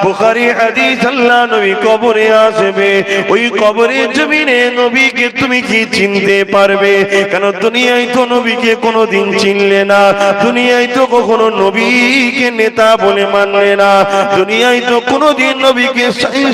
বুখারী হাদিস, আল্লাহ নবী কবরে আসবে, ওই কবরের জমিনে নবীকে তুমি কি চিনতে পারবে? কেন দুনিয়ায় তো নবীকে কোনোদিন চিনলে না, দুনিয়ায় তো কখনো নবীকে নেতা বলে মানলে না, দুনিয়ায় তো কোনোদিন নবীকে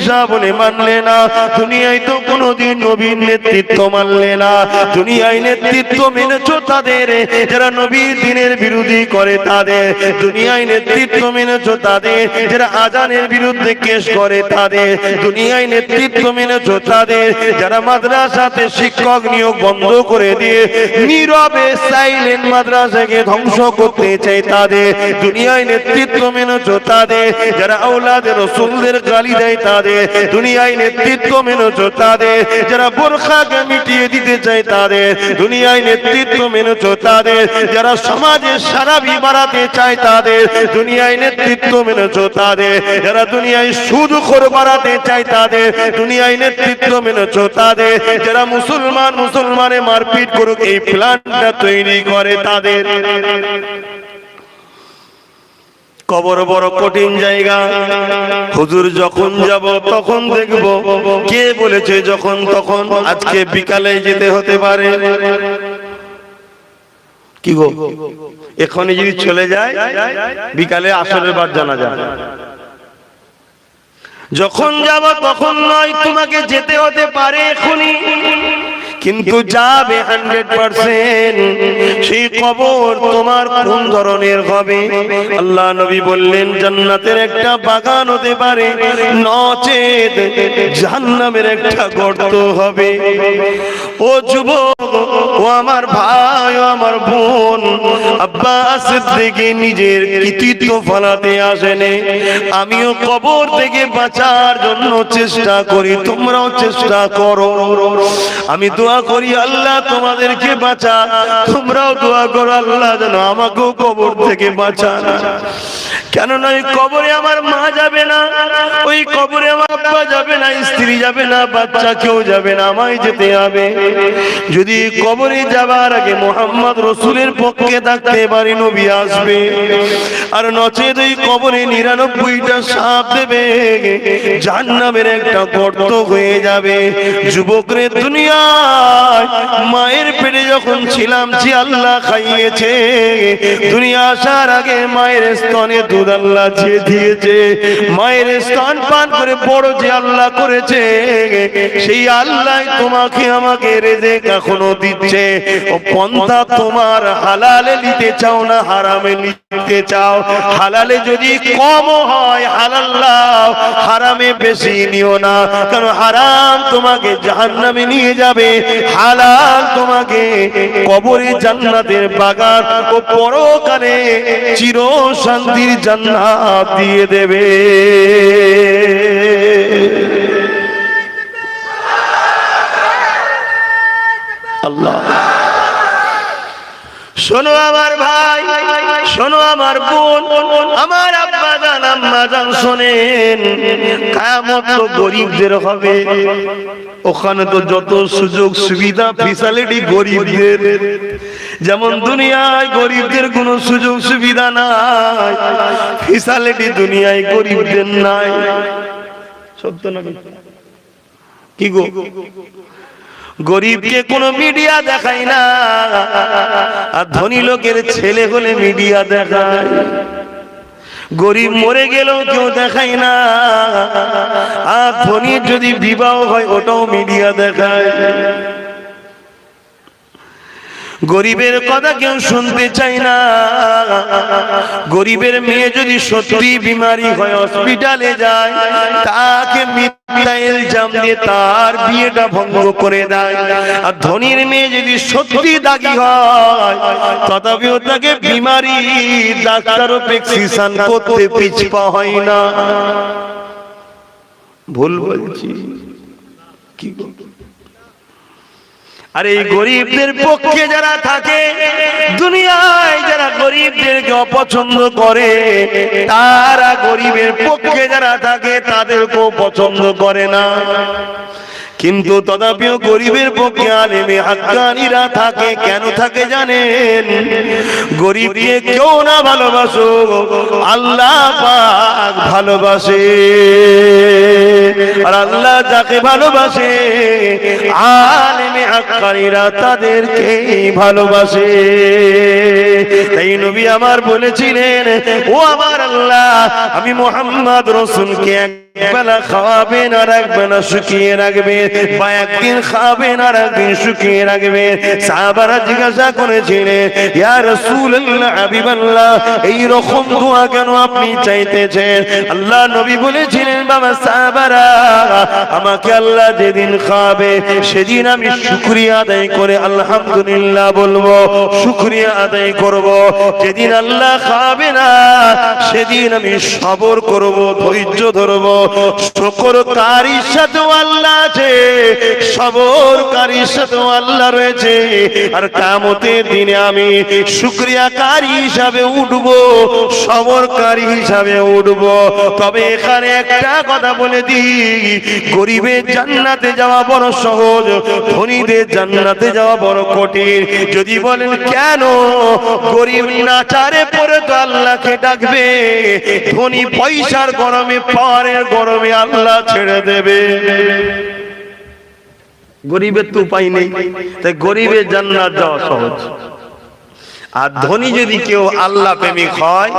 শাহ বলে মানলে না, দুনিয়ায় তো কোনোদিন নবীর নেতৃত্ব মানলে না। দুনিয়ায় নেতৃত্ব মেনেছো তাদের যারা নবীর দ্বীনের বিরোধী করে, তাদের দুনিয়ায় নেতৃত্ব মেনেছো তাদের যারা আজানের বিরুদ্ধে কেস করে, তাদের দুনিয়ায় নেতৃত্ব মেনেছো তাদের যারা মাদ্রাসাতে শিক্ষক নিয়োগ বন্ধ করে দিয়ে নীরবে সাইলেন্ট মাদ্রাসাকে ধ্বংস করতে চায়, তাদের দুনিয়ায় নেতৃত্ব মেনেছো তাদের যারা আওলাদে রাসূলদের গালি দেয়, তাদের দুনিয়ায় নেতৃত্ব মেনেছো তাদের যারা বোরখাকে মিটিয়ে দিতে চায়, তাদের দুনিয়ায় নেতৃত্ব মেনেছো তাদের যারা সমাজে সারাবি বাড়াতে চায়, তাদের দুনিয়ায় নেতৃত্ব মেনেছো তাদের যারা দুনিয়ায় সুদখোর বাড়াতে চায়, তাদের দুনিয়ায় নেতৃত্ব মেনেছো তাদের যারা মুসলমানে মারপিট করুক এই প্ল্যানটা তৈরি করে, তাদের। কবর বড় কঠিন জায়গা। হুজুর যখন যাব তখন দেখব, কে বলেছে যখন তখন? আজকে বিকালে যেতে হতে পারে। কি গো, এখনই যদি চলে যায় বিকালে আসরের বার জানা যায়। যখন যাব তখন নয়, তোমাকে যেতে হতে পারে এখনই, কিন্তু যাবে 100%। সেই কবর তোমার কোন ধরনের হবে? আল্লাহ নবী বললেন জান্নাতের একটা বাগান হতে পারে, নচেত জাহান্নামের একটা গর্ত হবে। ও যুবক, ও আমার ভাই, ও আমার বোন, আব্বাস থেকে নিজের কৃতিত্ব ফলাতে আসেনি, আমিও কবর থেকে বাঁচার জন্য চেষ্টা করি, তোমরাও চেষ্টা করো। আমি দোয়া করি আল্লাহ তোমাদেরকে বাঁচা, তোমরাও দোয়া করো আল্লাহ যেন আমাকেও কবর থেকে বাঁচান। কেন নয়, কবরে আমার মা যাবে না, ওই কবরে আমার আব্বা যাবে না, স্ত্রী যাবে না, বাচ্চা কেউ যাবে না, আমায় যেতে হবে। যদি কবরে যাবার আগে মুহাম্মদ রাসূলের পক্ষে থাকতে পারি, নবী আসবে, আর নচেত ওই কবরে 99টা সাপ দেবে, জাহান্নামের একটা গর্ত হয়ে যাবে। যুবকরে, দুনিয়ায় মায়ের পেটে যখন ছিলাম যে আল্লাহ খাইয়েছে, দুনিয়া আসার আগে মায়ের স্তনে দুধ আল্লাহ যে দিয়েছে, মায়ের স্তন পান করে বড় যে আল্লাহ করেছে, সেই আল্লাহ তোমাকে আমাকে রিজিক এখনো দিচ্ছে। ও পন্থা তোমার, হালালে নিতে চাও না হারামে নিতে চাও? হালালে যদি কম হয় হালাল নাও, হারামে বেশি নিও না, কারণ হারাম তোমাকে জাহান্নামে নিয়ে যাবে, হালাল তোমাকে কবরে জান্নাতের বাগান ও পরকালে চির শান্তির জান্নাত দিয়ে দেবে। আল্লাহ, শোনো আমার ভাই, শোনো আমার বোন, আমার আব্বা জান আম্মা জান, শোনেন, কিয়ামত তো গরিবদের হবে। ওখানে তো যত সুযোগ সুবিধা ফ্যাসিলিটি গরিবদের, যেমন দুনিয়ায় গরিবদের কোনো সুযোগ সুবিধা নাই, ফ্যাসিলিটি দুনিয়ায় গরিবদের নাই। সত্য না কি গো? গরিবকে কোনো মিডিয়া দেখায় না, আর ধনী লোকের ছেলে হলে মিডিয়া দেখায়। গরিব মরে গেলেও কেউ দেখায় না, আর ধনীর যদি বিবাহ হয় ওটাও মিডিয়া দেখায়। গরিবের কথা কেউ শুনতে চায় না। গরিবের মেয়ে যদি সত্যি বিমারি হয় হসপিটালে যায়, তাকে মিথ্যা ইলজাম দিয়ে তার বিয়েটা ভঙ্গ করে দেয়। আর ধনীর মেয়ে যদি সত্যি দাগী হয়, তথাপিও তাকে বিমারি ডাক্তারও প্রেসক্রিপশন করতে পিছপা হয় না। ভুল বলছি কি? আর এই গরিবদের পক্ষে যারা থাকে, দুনিয়ায় যারা গরিবদেরকে অপছন্দ করে, তারা গরিবের পক্ষে যারা থাকে তাদেরকেও পছন্দ করে না। কিন্তু তথাপিও গরিবের পক্ষে আলেমে হাক্কানীরা থাকে। কেন থাকে জানেন? গরিবকে কেউ না ভালোবাসো, আল্লাহ পাক ভালোবাসে। আর আল্লাহ যাকে ভালোবাসে, আলেমে হাক্কানীরা তাদেরকে ভালোবাসে। তাই নবী আমার বলেছিলেন, ও আমার আল্লাহ, আমি মুহাম্মদ রাসূলকে একবেলা খাওয়াবেন আর একবেলা শুকিয়ে রাখবেন, বা একদিন খাবেন আর একদিন শুকিয়ে রাখবেন। সাহাবারা জিজ্ঞাসা করেছিলেন, ইয়া রাসূলুল্লাহ, হাবিবাল্লাহ, এই রকম দোয়া কেন আপনি চাইতেছেন? আল্লাহ নবী বলেছিলেন, বাবা সাহাবারা, আমাকে আল্লাহ যেদিন খাবে সেদিন আমি শুকরিয়া আদায় করে আলহামদুলিল্লাহ বলবো, শুকরিয়া আদায় করব। যেদিন আল্লাহ খাবে না সেদিন আমি সবর করব, ধৈর্য ধরব। শুকরকারীর সাথে আল্লাহ আছে, সবরকারীর সাথে আল্লাহ রয়েছে। আর কিয়ামতের দিনে আমি শুকরিয়াকারী হিসাবে উঠব, সবরকারী হিসাবে উঠব। তবে এখানে একটা কথা বলে দিই, গরিবের জান্নাতে যাওয়া বড় সহজ, ধনীদের জান্নাতে যাওয়া বড় কঠিন। যদি বলেন কেন? গরিব নাচারে পড়ে তো আল্লাহকে ডাকবে, ধনী পয়সার গরমে, পাওয়ারের গরমে আল্লাহ ছেড়ে দেবে। গরিবের তো উপায় নেই, তাই গরিবের জান্নাত যাওয়া সহজ। আর ধনী যদি কেউ আল্লাহ প্রেমিক হয়,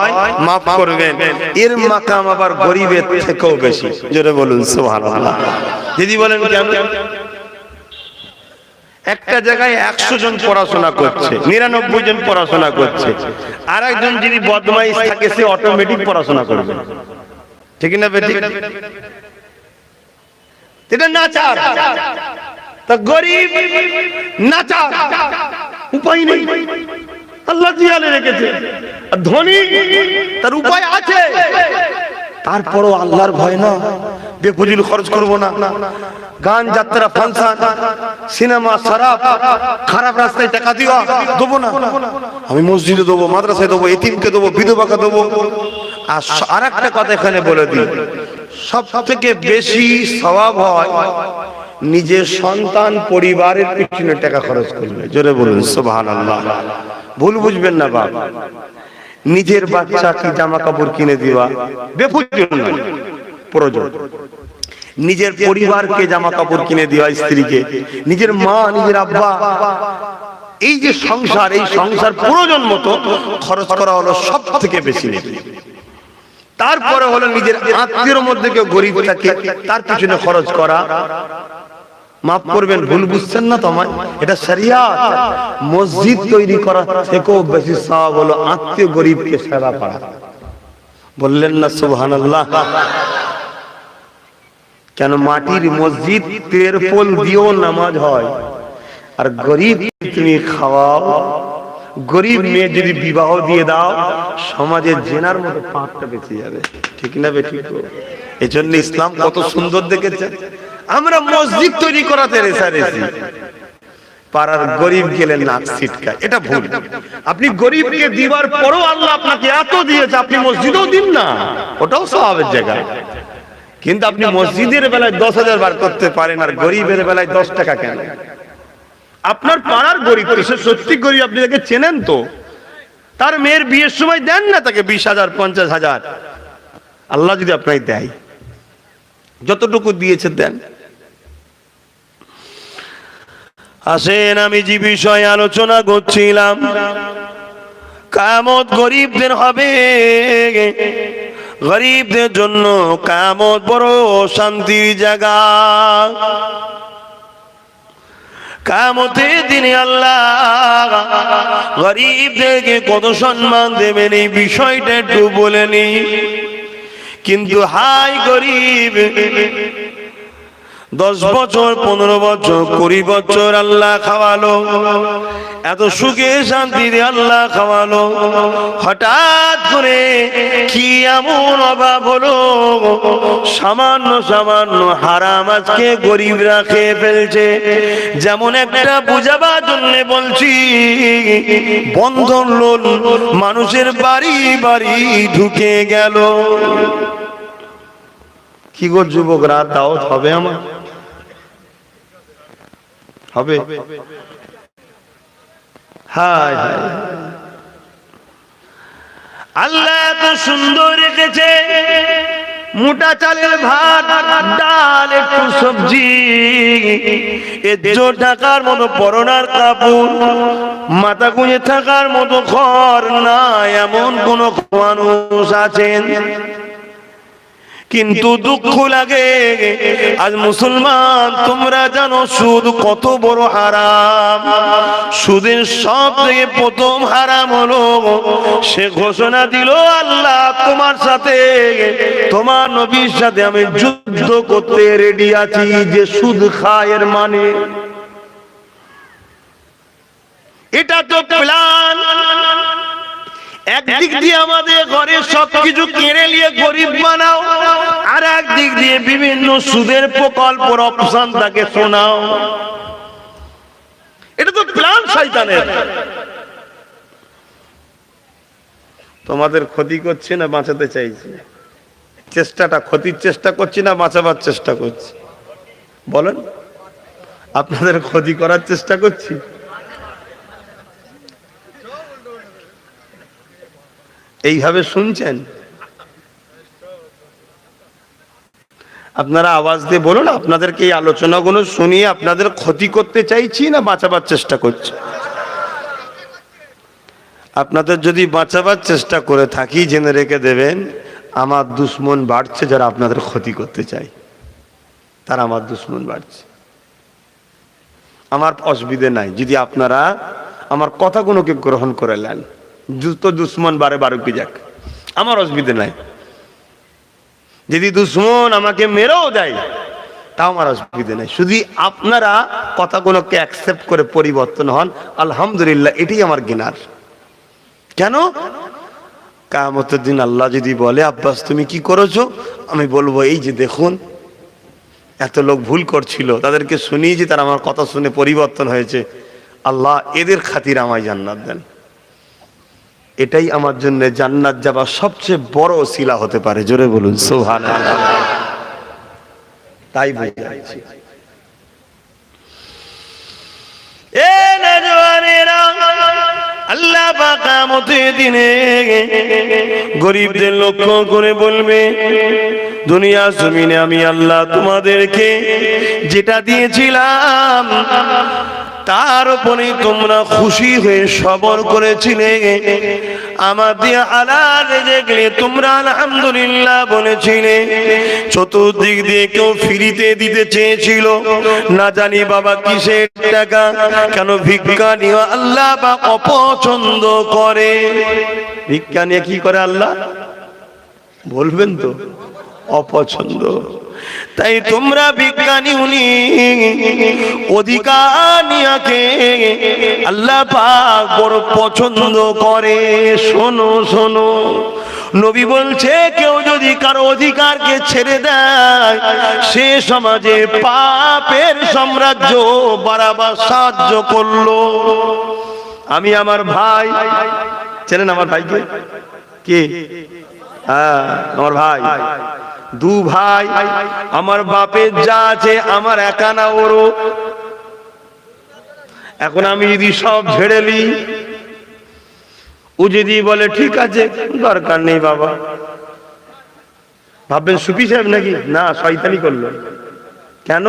মাফ করবেন, এর মাকাম আবার গরিবের থেকেও বেশি। জোরে বলুন সুবহানাল্লাহ। যদি বলেন কেন? একটা জায়গায় 100 জন পড়াশোনা করছে, 99 জন পড়াশোনা করছে, আর একজন যদি বদমাইশ থাকে সে অটোমেটিক পড়াশোনা করবে, ঠিক না বেটি? এটা নাচার। তা গরিব নাচার, উপায় নেই, আল্লাহ জিয়ালে রেখেছে। আর ধনী তার উপায় আছে, তারপরও আল্লাহর ভয় না, বেফজিল খরচ করব না। গান, যাত্রা, ফাংশন, সিনেমা, শরাব, খারাপ রাস্তায় টাকা দেবো না। আমি মসজিদে দেবো, মাদ্রাসায় দেবো, এতিমকে দেবো, বিধবাকে দেবো। আর একটা কথা এখানে বলে দিই, সব থেকে বেশি সওয়াব হয় নিজের সন্তান পরিবারের পিছনে টাকা খরচ করলে। জোরে বলুন সুবহানাল্লাহ। ভুল বুঝবেন না বাবা, নিজের বাচ্চাকে জামা কাপড় কিনে দেওয়া বেফজিল নয়, প্রয়োজন। নিজের পরিবারকে জামা কাপড় কিনে দেওয়া, স্ত্রীকে, নিজের মা, নিজের আব্বা, এই যে সংসার, এই সংসার প্রয়োজন মতো খরচ করা হলো সব থেকে বেশি নেকি। তারপরে হলো নিজের আত্মীয়ের মধ্যে কেউ গরিব থাকে তার পিছনে খরচ করা। মাফ করবেন, ভুল বুঝছেন না তোমায়, এটা শরিয়াত। মসজিদ তৈরি করা থেকেও বেশি সওয়াব হলো আত্মীয় গরিবকে সেবা করা। বললেন না সুবহানাল্লাহ? কেন? মাটির মসজিদ, তেরপল দিয়েও নামাজ হয়। আর গরিব তুমি খাওয়াও, গরিব মেয়ে যদি বিবাহ দিয়ে দাও, সমাজে জেনার মতো পাপটা বেঁচে যাবে, ঠিক না বেঠি? এই জন্য ইসলাম কত সুন্দর দেখেছে। আমরা মসজিদ তৈরি করাতে রেসারেছি, পাড়ার গরিব গেলে নাক ছিটকায়, এটা ভুল। আপনি গরিবকে দিবার পরও আল্লাহ আপনাকে এত দিয়েছে, আপনি মসজিদেও দিন না, ওটাও সওয়াবের জায়গা। কিন্তু আপনি মসজিদের বেলায় 10,000 বার করতে পারেন, আর গরিবের বেলায় 10 টাকা কেন? আপনার পাড়ার গরিব, সে সত্যি গরিব, আপনি তাকে চেনেন তো? তার মেয়ের বিয়ের সময় দেন না তাকে 20,000, 50,000। আল্লাহ যদি আপনাকে দেয়, যতটুকু দিয়েছে দেন। আসেন, আমি যে বিষয়ে আলোচনা করছিলাম, কিয়ামত গরিবদের হবে। গরিবদের জন্য কিয়ামত বড় শান্তির জায়গা। কিয়ামতের দিনে আল্লাহ গরিবদেরকে কত সম্মান দেবেন এই বিষয়টা একটু বলে নি। কিন্তু হাই গরিব, 10 বছর, 15 বছর, 20 বছর আল্লাহ খাওয়ালো, এত সুখে শান্তিতে আল্লাহ খাওয়ালো, হঠাৎ করে কি এমন অভাব হলো সামান্য সামান্য হারাম আজকে গরিবরা খেয়ে ফেলছে। যেমন একটা বুঝাবার জন্য বলছি, বন্ধন লোন মানুষের বাড়ি বাড়ি ঢুকে গেল। কি গো যুবকরা, দাওয়াত হবে? আমার হবে? হায় হায়, আল্লাহ এত সুন্দর রেখেছে, মোটা চালের ভাত, ডাল, একটু সবজি, এজো টাকার মতো পরনার কাপড়, মাথা গুঁজে থাকার মতো ঘর না, এমন কোন মানুষ আছেন? কিন্তু দুঃখ লাগে, আজ মুসলমান তোমরা জানো সুদ কত বড় হারাম। সুদের সব থেকে প্রথম হারাম হলো, সে ঘোষণা দিল আল্লাহ তোমার সাথে, তোমার নবীর সাথে আমি যুদ্ধ করতে রেডি আছি। যে সুদ খায়ের মানে এটা তো প্ল্যান। একদিক দিয়ে আমাদের ঘরে সবকিছু কেড়ে নিয়ে গরিব বানাও, আর একদিক দিয়ে বিভিন্ন সুদের প্রকল্প অপশন তাকে শোনাও। এটা তো প্ল্যান শয়তানের। তোমাদের ক্ষতি করছে না বাঁচাতে চাইছি? চেষ্টাটা ক্ষতির চেষ্টা করছি না বাঁচাবার চেষ্টা করছি? বলেন, আপনাদের ক্ষতি করার চেষ্টা করছি? এইভাবে শুনছেন? আপনারা আওয়াজ দিয়ে বলুন, আপনাদেরকে এই আলোচনাগুলো শুনিয়ে আপনাদের ক্ষতি করতে চাইছি না বাঁচাবার চেষ্টা করছি? আপনাদের যদি বাঁচাবার চেষ্টা করে থাকি, জেনে রেখে দেবেন আমার দুশ্মন বাড়ছে। যারা আপনাদের ক্ষতি করতে চায় তারা আমার দুশ্মন বাড়ছে। আমার অসুবিধে নাই যদি আপনারা আমার কথাগুলোকে গ্রহণ করে নেন। যুদ্ধ দুশ্মন বারে বারুকি যাক, আমার অসুবিধে নাই। যদি দুশ্মন আমাকে মেরেও দেয় তাও আমার অসুবিধে নাই। শুধু আপনারা কথাগুলোকে অ্যাকসেপ্ট করে পরিবর্তন হন, আলহামদুলিল্লাহ, এটাই আমার গিনার। কেন? কিয়ামতের দিন আল্লাহ যদি বলে আব্বাস তুমি কি করেছো, আমি বলবো এই যে দেখুন এত লোক ভুল করছিল, তাদেরকে শুনিয়েছি, তারা আমার কথা শুনে পরিবর্তন হয়েছে। আল্লাহ এদের খাতির আমায় জান্নাত দেন। এটাই আমার জন্য জান্নাত যাবার সবচেয়ে বড় ওসিলা হতে পারে। জোরে বলুন সুবহানাল্লাহ। তাই বুঝাচ্ছি, এ নওজওয়ানেরা, আল্লাহ পাক কিয়ামতের দিনে গরিবদের লক্ষ্য করে বলবে, দুনিয়া জমিনে আমি আল্লাহ তোমাদেরকে যেটা দিয়েছিলাম তার উপরে তোমরা খুশি হয়ে সবর করেছিলে। আমার দিয়ে হালাল রেজেকে তোমরা আলহামদুলিল্লাহ বলেছিলে। চতুর্দিক দিয়ে কেউ ফ্রিতে দিতে চেয়েছিল, না জানি বাবা কিসের টাকা, কেন ভিক্ষা নিয়ে আল্লাহ বা অপছন্দ করে। ভিক্ষা নিয়ে কি করে আল্লাহ বলবেন তো? অপছন্দ। তাই তোমরা বিজ্ঞানী উনি অধিকার নিয়াকে আল্লাহ পাক বড় পছন্দ করে। শোনো শোনো, নবী বলছে কেউ যদি কারো অধিকারকে ছেড়ে দেয়, সে সমাজে পাপের সাম্রাজ্য বাড়াবার সাহায্য করলো। আমি আমার ভাই, চেনেন আমার ভাইকে? কে? হ্যাঁ, আমার ভাই। দু ভাই, আমার বাপের যা আছে আমার একা না, ওরও। এখন আমি যদি সব ঝেড়ে নি, ও যদি বলে ঠিক আছে দরকার নেই বাবা, ভাববেন সুফি সাহেব নাকি? না, শয়তানি করলো। কেন?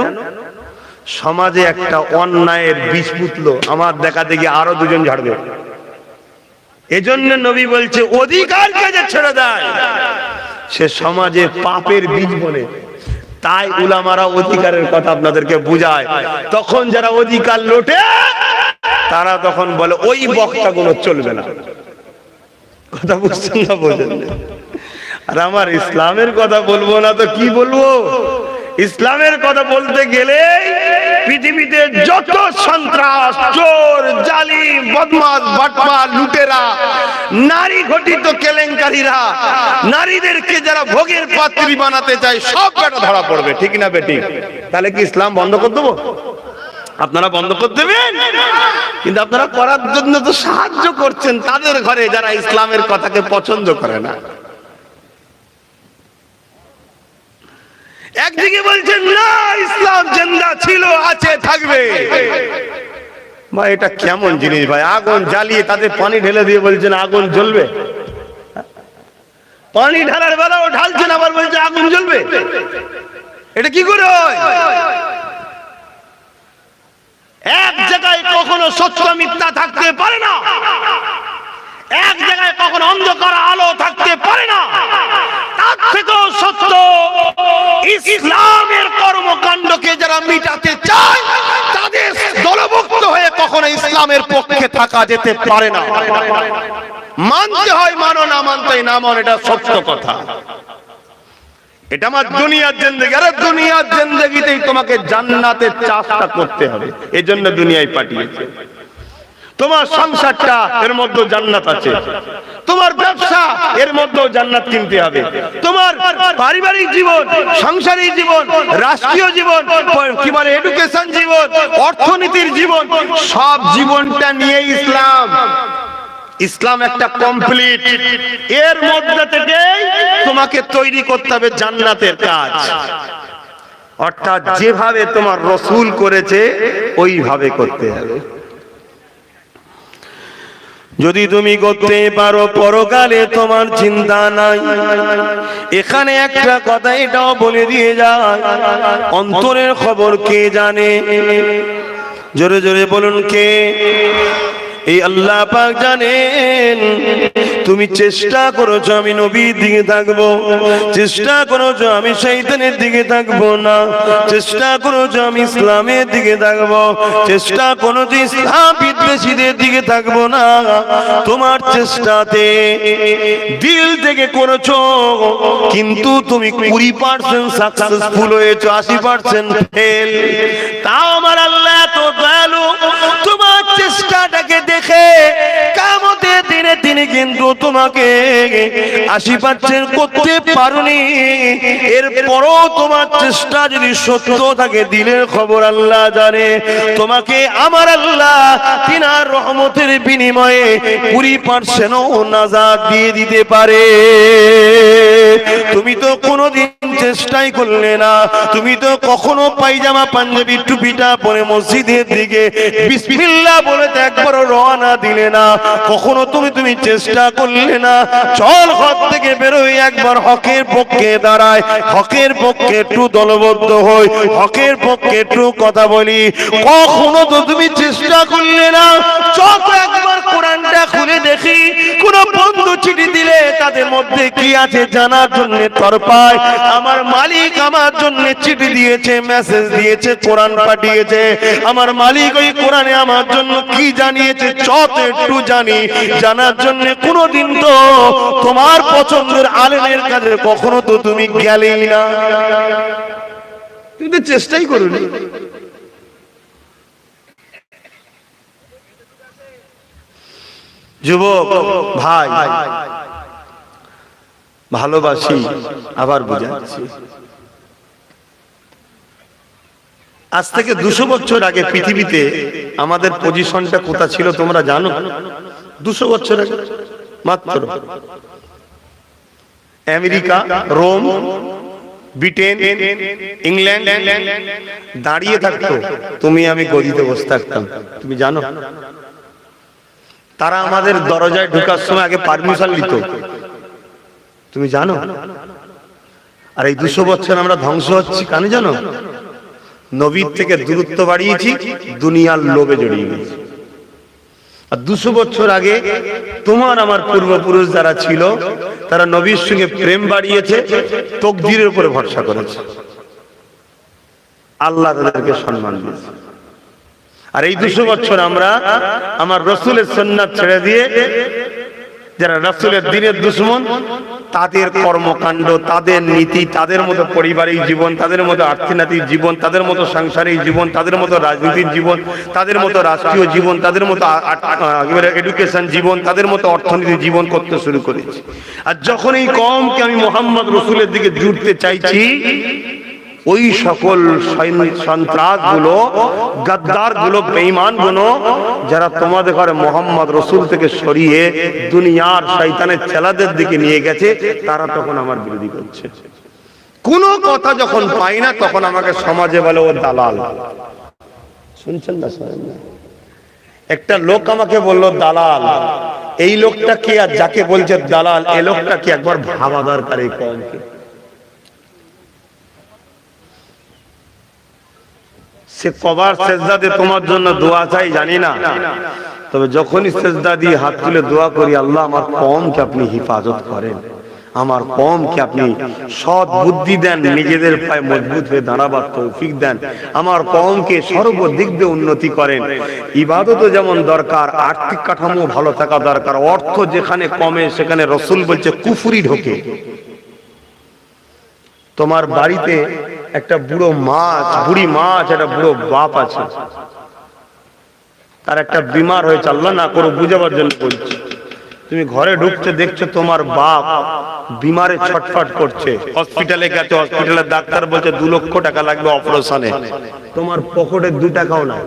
সমাজে একটা অন্যায়ের বীজ পুতলো, আমার দেখা দেখি আরো দুজন ঝাড়বে। এজন্য নবী বলছে অধিকারকে যে ছেড়ে দেয় সে সমাজে পাপের বীজ বনে। তাই উলামারা অধিকারের কথা আপনাদেরকে বুঝায়। তখন যারা অধিকার লোটে তারা তখন বলে ওই বক্তাগুলো চলবে না। কথা বুঝছেন না? বোঝেন? আর আমার ইসলামের কথা বলবো না তো কি বলবো? ইসলামের কথা বলতে গেলে পৃথিবীতে যত সন্ত্রাস, চোর, জালিম, বদমাশ, বাটপার, লুটেরা, নারী ঘটিত কেলেঙ্কারীরা, নারীদেরকে যারা ভোগের পাত্রী বানাতে চায় সব বেটা ধরা পড়বে, ঠিক না বেঠিক? তাহলে কি ইসলাম বন্ধ করে দেবো? আপনারা বন্ধ করে দেবেন? কিন্তু আপনারা করার জন্য তো সাহায্য করছেন তাদের ঘরে যারা ইসলামের কথাকে পছন্দ করে না। একদিকে বলছেন না ইসলাম জিন্দা ছিল, আছে, থাকবে। ভাই এটা কেমন জিনিস ভাই? আগুন জ্বালিয়ে তাতে পানি ঢেলে দিয়ে বলছেন আগুন জ্বলবে। পানি ঢালার বেলাও ঢালছেন, আবার বলছে আগুন জ্বলবে। এটা কি করে হয়? এক জায়গায় কখনো সত্য মিথ্যা থাকতে পারে না, এক জায়গায় কখনো অন্ধকার আলো থাকতে পারে না। তার থেকেও সত্য ইসলামের কর্মকাণ্ডকে যারা মিটাতে চায় তাদের দলভুক্ত হয়ে কখনো ইসলামের পক্ষে থাকা যেতে পারে না। মানতে হয় মানো, না মানতে না মানো, এটা সত্য কথা। এটা আমার দুনিয়ার জিন্দেগি। আরে দুনিয়ার জিন্দেগিতেই তোমাকে জান্নাতের চাষটা করতে হবে, এজন্য দুনিয়ায় পাঠিয়েছে। তোমার সংসারটা এর মধ্যে জান্নাত আছে, তোমার ব্যবসা এর মধ্যেও জান্নাত কিনতে হবে, তোমার পারিবারিক জীবন, সাংসারিক জীবন, রাষ্ট্রীয় জীবন, কি বলে এডুকেশন জীবন, অর্থনীতির জীবন, সব জীবনটা নিয়ে ইসলাম। ইসলাম একটা কমপ্লিট, এর মধ্যে থেকেই তোমাকে তৈরি করতে হবে জান্নাতের কাজ। অর্থাৎ যেভাবে তোমার রাসূল করেছে ওইভাবে করতে হবে। যদি তুমি করতে পারো পরকালে তোমার চিন্তা নাই। এখানে একটা কথা এটাও বলে দিয়ে যায়, অন্তরের খবর কে জানে? জোরে জোরে বলুন কে? এই আল্লাহ পাক জানেন। তুমি চেষ্টা করেছো আমি নবীর দিকে থাকবো, চেষ্টা করেছো আমি শয়তানের দিকে থাকবো না, চেষ্টা করেছো আমি ইসলামের দিকে থাকবো, চেষ্টা করেছো ইসলাম বিদ্বেষীদের দিকে থাকবো না। তোমার চেষ্টাতে দিল থেকে করেছো, কিন্তু তুমি 20% সাকসেসফুল হয়েছো, 80% ফেল। তাও আমার আল্লাহ এত দয়ালু, তোমার চেষ্টাটাকে দেখে কিয়ামতের দিনে তিনি কিন্তু তোমাকে 80% করতে পারোনি। এরপরও তোমার চেষ্টা যদি সত্য থাকে, দিলের খবর আল্লাহ জানে, তোমাকে আমার আল্লাহ তিনার রহমতের বিনিময়ে 20%ও নাজাত দিয়ে দিতে পারে। তুমি তো কোনোদিন চেষ্টাই করলে না, তুমি তো কখনো পায়জামা পাঞ্জাবি টুপিটা পরে মসজিদের দিকে বিসমিল্লাহ বলে একবারও রওনা দিলে না, কখনো তুমি চেষ্টা করলে না। চল ঘর থেকে বেরোই, একবার হকের পক্ষে দাঁড়ায়, হকের পক্ষে একটু দলবদ্ধ হই, হকের পক্ষে একটু কথা বলি, কখনো তো তুমি চেষ্টা করলে না। চল একবার কোরআনটা খুলে দেখি, কোন বন্ধু চিঠি দিলে তাদের মধ্যে কি আছে জানার জন্য তরপায়। আমার মালিক আমার জন্য চিঠি দিয়েছে, মেসেজ দিয়েছে, কোরআন পাঠিয়েছে। আমার মালিক ওই কোরআনে আমার জন্য কি জানিয়েছে চত একটু জানি, জানার জন্য কোনদিন তো তোমার পছন্দের আলেমের কাছে কখনো তো তুমি গেলেই না, তুমি তো চেষ্টাই করোনি। যুবক ভাই, ভালোবাসি আবার বুঝাচ্ছি, আজ থেকে 200 বছর আগে পৃথিবীতে আমাদের পজিশনটা কোথায় ছিল তোমরা জানো? 200 বছর আগে মাত্র আমেরিকা, রোম, ব্রিটেন, ইংল্যান্ড দাঁড়িয়ে থাকতো, তুমি আমি গদিতে বসে থাকতাম। তুমি জানো তারা আমাদের দরজায় ঢোকার সময় আগে পারমিশন নিত, তুমি জানো? আর এই 200 বছর আমরা ধ্বংস হচ্ছি কেন জানো? নবীর থেকে দূরত্ব বাড়িয়েছি, দুনিয়ার লোভে জড়িয়ে গেছি। আর 200 বছর আগে তোমার আমার পূর্বপুরুষ যারা ছিল তারা নবীর সঙ্গে প্রেম বাড়িয়েছে, তকদিরের উপরে ভরসা করেছে, আল্লাহ তাদেরকে সম্মান দিয়েছে। আর এই 200 বছর আমরা আমার রাসূলের সুন্নাত ছেড়ে দিয়ে যারা রাসূলের দ্বীনের দুশমন, তাদের কর্মকাণ্ড, তাদের নীতি, তাদের মতো পারিবারিক জীবন, তাদের মতো অর্থনৈতিক জীবন, তাদের মতো সাংসারিক জীবন, তাদের মতো রাজনীতির জীবন, তাদের মতো রাষ্ট্রীয় জীবন, তাদের মতো এডুকেশন জীবন, তাদের মতো অর্থনীতির জীবন করতে শুরু করেছে। আর যখন এই কওমকে আমি মুহাম্মদ রাসূলের দিকে জুড়তে চাইছি, ওই সকল সন্ত্রাসগুলো, গাদ্দারগুলো, বেঈমানগুলো, যারা তোমাদের ঘরে মুহাম্মদ রাসূল থেকে সরিয়ে দুনিয়ার শয়তানের চেলাদের দিকে নিয়ে গেছে, তারা তখন আমার বিরোধী করছে। কোন কথা যখন পাই না, তখন আমাকে সমাজে বলে ও দালাল। শুনছেন না? শোনেন না? একটা লোক আমাকে বলল দালাল। এই লোকটা কি, আর যাকে বলছে দালাল, এই লোকটা কি একবার ভাবা দরকার। এই কওমকে সে কবার সেজদা দিয়ে তোমার জন্য দোয়া চাই জানি না, তবে যখনই সেজদা দিয়ে হাত তুলে দোয়া করি, আল্লাহ আমার কওমকে আপনি হিফাজত করেন, আমার কওমকে আপনি সৎ বুদ্ধি দেন, নিজেদের পায়ে মজবুত হয়ে দাঁড়াবার তৌফিক দেন, আমার কওমকে সর্বদিক দিয়ে উন্নতি করেন। ইবাদতও যেমন দরকার, আর্থিক কাঠামো ভালো থাকা দরকার। অর্থ যেখানে কমে সেখানে রাসূল বলছে কুফরি ঢোকে। তোমার বাড়িতে একটা বুড়ো মাছ, বুড়ি মাছ, একটা বুড়ো বাপ আছে, তার একটা বিমার হয়েছে, আল্লাহ না করো বুঝাবার জন্য বলছি। তুমি ঘরে ঢুকতে দেখছো তোমার বাপ বিমারে ছটফট করছে, হসপিটালে গেছে, হসপিটালের ডাক্তার বলছে 2 লক্ষ টাকা লাগবে অপারেশনে, তোমার পকেটে 2 টাকাও নাই।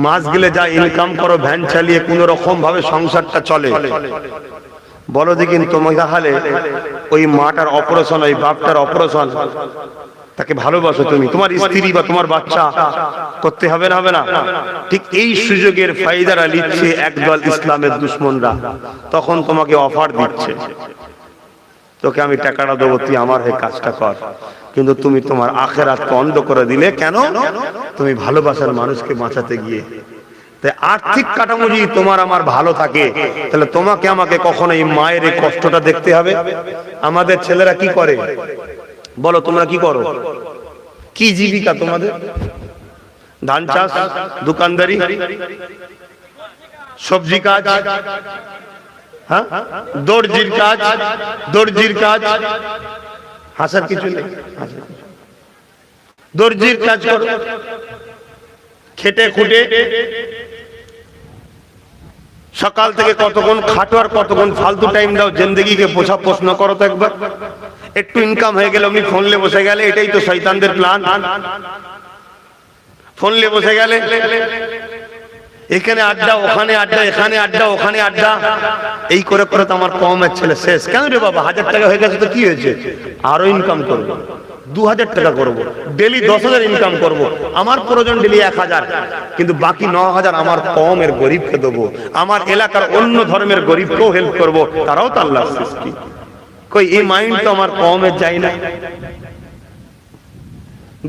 মাস গেলে যা ইনকাম করো ভ্যান চালিয়ে কোন রকম ভাবে সংসারটা চলে, বলো দেখি তোমার তাহলে ওই মাটার অপারেশন, ওই বাপটার অপারেশন, তাকে ভালোবাসো তুমি, তোমার স্ত্রী বা তোমার বাচ্চা করতে হবে না? হবে না? ঠিক এই সুযোগের ফায়দারা নিচ্ছে একদল ইসলামের দুশমনরা। তখন তোমাকে অফার দিচ্ছে, তোকে আমি টাকাটা দেবো, তুই আমার হয়ে কাজটা কর, কিন্তু তুমি তোমার আখিরাতকে অন্ধ করে দিলে। কেন? তুমি ভালোবাসার মানুষকে বাঁচাতে গিয়ে। তাই আর্থিক কাঠামো যদি তোমার আমার ভালো থাকে, তাহলে তোমাকে আমাকে কখনো এই মায়ের এই কষ্টটা দেখতে হবে। আমাদের ছেলেরা কি করে বলো? তোমরা কি করো? কি জীবিকা তোমাদের? ধান চাষ, দোকানদারি, সবজি কাজ, হ্যাঁ, দর্জির কাজ, দর্জির কাজ। হাসার কিছু নেই, দর্জির কাজ করো, খেটে খুটে সকাল থেকে কতক্ষণ খাটো আর কতক্ষণ ফালতু টাইম দাও, জিন্দেগিকে বোঝা প্রশ্ন করো তো একবার। একটু ইনকাম হয়ে গেল, আমি ফোন নিয়ে বসে গেলে, এটাই তো শয়তানদের প্ল্যান। ফোন নিয়ে বসে গেলে এখানে আড্ডা, ওখানে আড্ডা, এখানে আড্ডা, ওখানে আড্ডা, এই করে করে তো আমার কওমের ছেলে শেষ। কেন রে বাবা, 1000 টাকা হয়ে গেছে তো কি হয়েছে? আরো ইনকাম করবো, 2000 টাকা করবো, ডেলি 10,000 ইনকাম করব। আমার প্রয়োজন ডেলি 1000, কিন্তু বাকি 9000 আমার কওমের গরিবকে দেবো, আমার এলাকার অন্য ধর্মের গরিবকেও হেল্প করব, তারাও তো আল্লাহর সৃষ্টি। কই এই মাইন্ড তো আমার কওমের যায় না।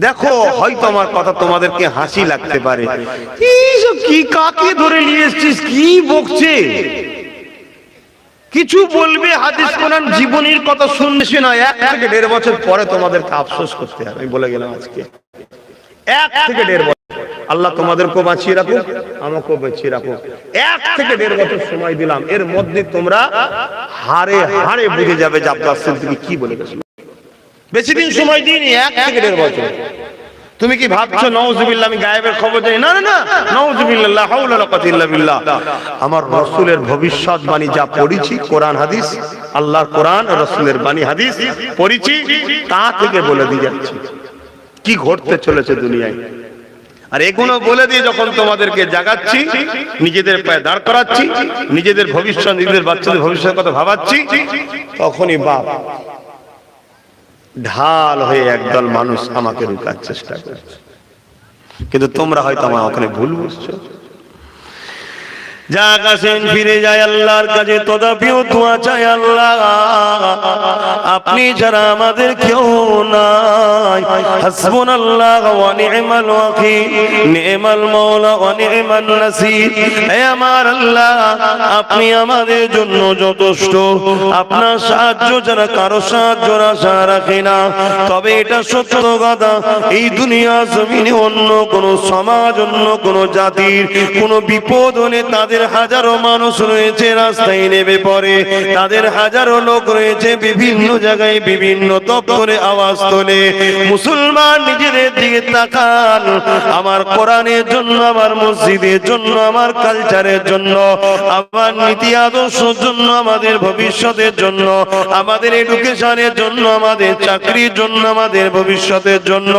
দেখো, হয়তো আমার কথা তোমাদেরকে হাসি লাগতে পারে, এইসব কি, কাকে ধরে নিয়ে এসেছিস, কি বকছে, কিছু বলবে, হাদিস কোরআন জীবনীর কথা শুনবে না, 1 থেকে 1.5 বছর পরে তোমাদেরকে আফসোস করতে হবে। আমি বলে গেলাম আজকে 1 থেকে 1.5 বছর। আল্লাহ তোমাদেরকেও বাঁচিয়ে রাখুক, আমাকেও বাঁচিয়ে রাখুক। 1 থেকে 1.5 বছর সময় দিলাম, এর মধ্যে তোমরা হাড়ে হাড়ে বুঝে যাবে যে আব্দুল আসিফ তুমি কি বলে গেছো। বেশি দিন সময় দিইনি, 1 থেকে 1.5 বছর। তুমি কি ভাবছো নাউজুবিল্লাহ আমি গায়েবের খবর জানি? না না না, নাউজুবিল্লাহ, লা হাওলা ওয়ালা কুওয়াতা ইল্লা বিল্লাহ। আমার রাসূলের ভবিষ্যৎবাণী যা পড়েছি, কোরআন হাদিস, আল্লাহর কোরআন আর রাসূলের বাণী হাদিস পড়েছি, তা থেকে বলে দিয়ে যাচ্ছি কি ঘটতে চলেছে দুনিয়ায়। আর এগুলো বলে দিয়ে যখন তোমাদেরকে জাগাচ্ছি, নিজেদের পায়ে দাঁড় করাচ্ছি, নিজেদের ভবিষ্যৎ, নিজেদের বাচ্চাদের ভবিষ্যতের কথা ভাবাচ্ছি, তখনই বাপ ঢাল হয়ে একদল মানুষ আমাকে রুকার চেষ্টা করছে। কিন্তু তোমরা হয়তো আমার ওখানে ভুল বুঝছো। যা কাছেন ফিরে যায় আল্লাহর কাছে, তদাপিও দোয়া চাই, আল্লাহ আপনি যারা আমাদের কেউ নাই, নয়। হাসবুনাল্লাহ ওয়া নি'মাল ওয়াকিল, নি'মাল মাওলা ওয়া নি'মান নাসির। হে আমার আল্লাহ, আপনি আমাদের জন্য যথেষ্ট। আপনার সাহায্য যারা কারো সাহায্যের আশা রাখে না, তবে এটা সত্য কথা, এই দুনিয়া জমিনে অন্য কোন সমাজ, অন্য কোন জাতির কোন বিপদ হলে তাদের হাজারো মানুষ রয়েছে রাস্তায় নেমে পড়ে, তাদের হাজারো লোক রয়েছে বিভিন্ন জায়গায় বিভিন্ন দপ্তরে আওয়াজ তোলে। মুসলমান নিজেদের দিকে তাকান, আমার কোরআনের জন্য, আমার মসজিদের জন্য, আমার কালচারের জন্য, আমার নীতি আদর্শের জন্য, আমাদের ভবিষ্যতের জন্য, আমাদের এডুকেশনের জন্য, আমাদের চাকরির জন্য, আমাদের ভবিষ্যতের জন্য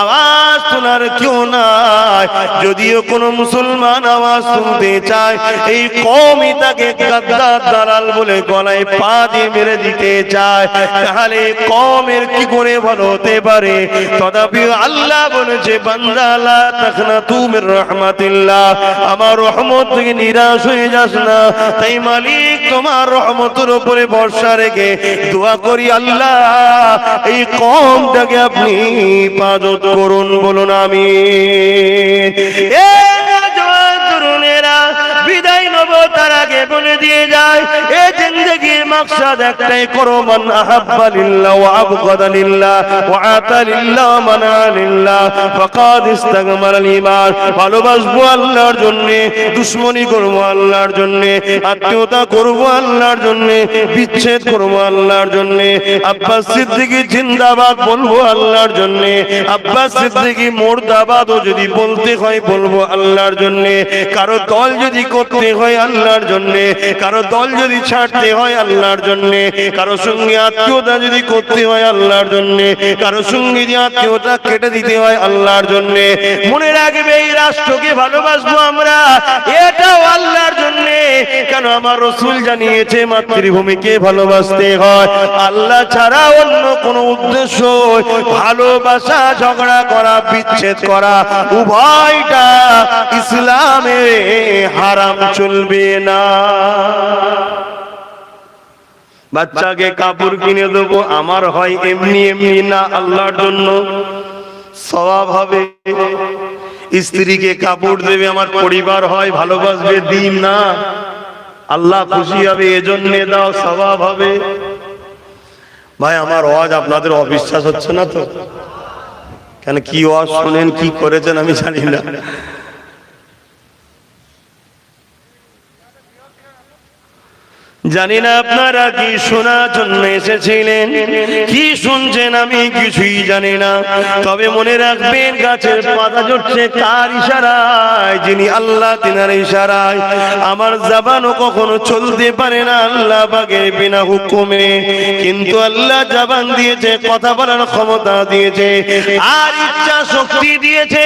আওয়াজ তোলার কেউ নাই। যদিও কোন মুসলমান আওয়াজ তুলতে চায়, এই কওমই তাকে গাদ্দার দালাল বলে গলায় পা দিয়ে মেরে দিতে চায়, তাহলে কওমের কি করে ভালো হতে পারে? তথাপি আল্লাহ বলেছে, বান্দা লা তাকনাতু মির রাহমাতিল্লাহ, আমার রহমত থেকে নিরাশ হয়ে যাস না। তাই মালিক তোমার রহমতের উপরে ভরসা রেখে দোয়া করি, আল্লাহ এই কওমটাকে আপনি হিফাজত করুন। বলুন আমিন। বিদায় নেব তার আগে বলে দিয়ে যায়, এই জিন্দেগির মাকসাদ একটাই, করো মান আহাব্বা লিল্লাহ ওয়া আবগাদা লিল্লাহ ওয়া আতা লিল্লাহ ওয়া মানা লিল্লাহ ফাকাদ ইস্তাগমাল ঈমান। ভালোবাসবো আল্লাহর জন্য, দুশমনি করব আল্লাহর জন্য, আত্মীয়তা করব আল্লাহর জন্য, বিচ্ছেদ করব আল্লাহর জন্য। আব্বাস সিদ্দিকী জিন্দাবাদ বলবো আল্লাহর জন্য, আব্বাস সিদ্দিকী মুর্দাবাদও যদি বলতে হয় বলবো আল্লাহর জন্য। কারো দল যদি করতে হয় আল্লাহর জন্য, কারো দল যদি ছাড়তে হয় আল্লাহর জন্য, কারো সঙ্গে আত্মীয়তা যদি করতে হয় আল্লাহর জন্য, কারো সঙ্গে যে আত্মীয়তা কেটে দিতে হয় আল্লাহর জন্য। মনে রাখবে, এই রাষ্ট্রকে ভালোবাসবো আমরা, এটাও আল্লাহর জন্য। কেন? আমার রাসূল জানিয়েছে মাতৃভূমিকে ভালোবাসতে হয়, আল্লাহ ছাড়া অন্য কোন উদ্দেশ্য ভালোবাসা, ঝগড়া করা, বিচ্ছেদ করা, উভয়টা ইসলামে হারাম, চলবে না। বাচ্চাকে কাপড় কিনে দেবো, আমার হয় এমনি এমনি না, আল্লাহর জন্য সওয়াব হবে। স্ত্রীকে কাপড় দেবে, আমার পরিবার হয় ভালোবাসবে, দিন না, আল্লাহ খুশি হবে, এজন্য দাও, সওয়াব হবে। ভাই আমার ওয়াজ আপনাদের অবিশ্বাস হচ্ছে না তো? কেন, কি ওয়াজ শুনেন, কি করেছেন আমি জানি না। জানি না আপনারা কি শোনার জন্য এসেছিলেন, কি শুনছেন আমি কিছুই জানি না। তবে মনে রাখবেন, গাছের পাতা ঝরছে কার ইশারায়? যিনি আল্লাহ, তিনার ইশারায়। আমার জবানও কখনো চলতে পারে না আল্লাহ পাকের বিনা হুকুমে, কিন্তু আল্লাহ জবান দিয়েছে, কথা বলার ক্ষমতা দিয়েছে, আর ইচ্ছা শক্তি দিয়েছে।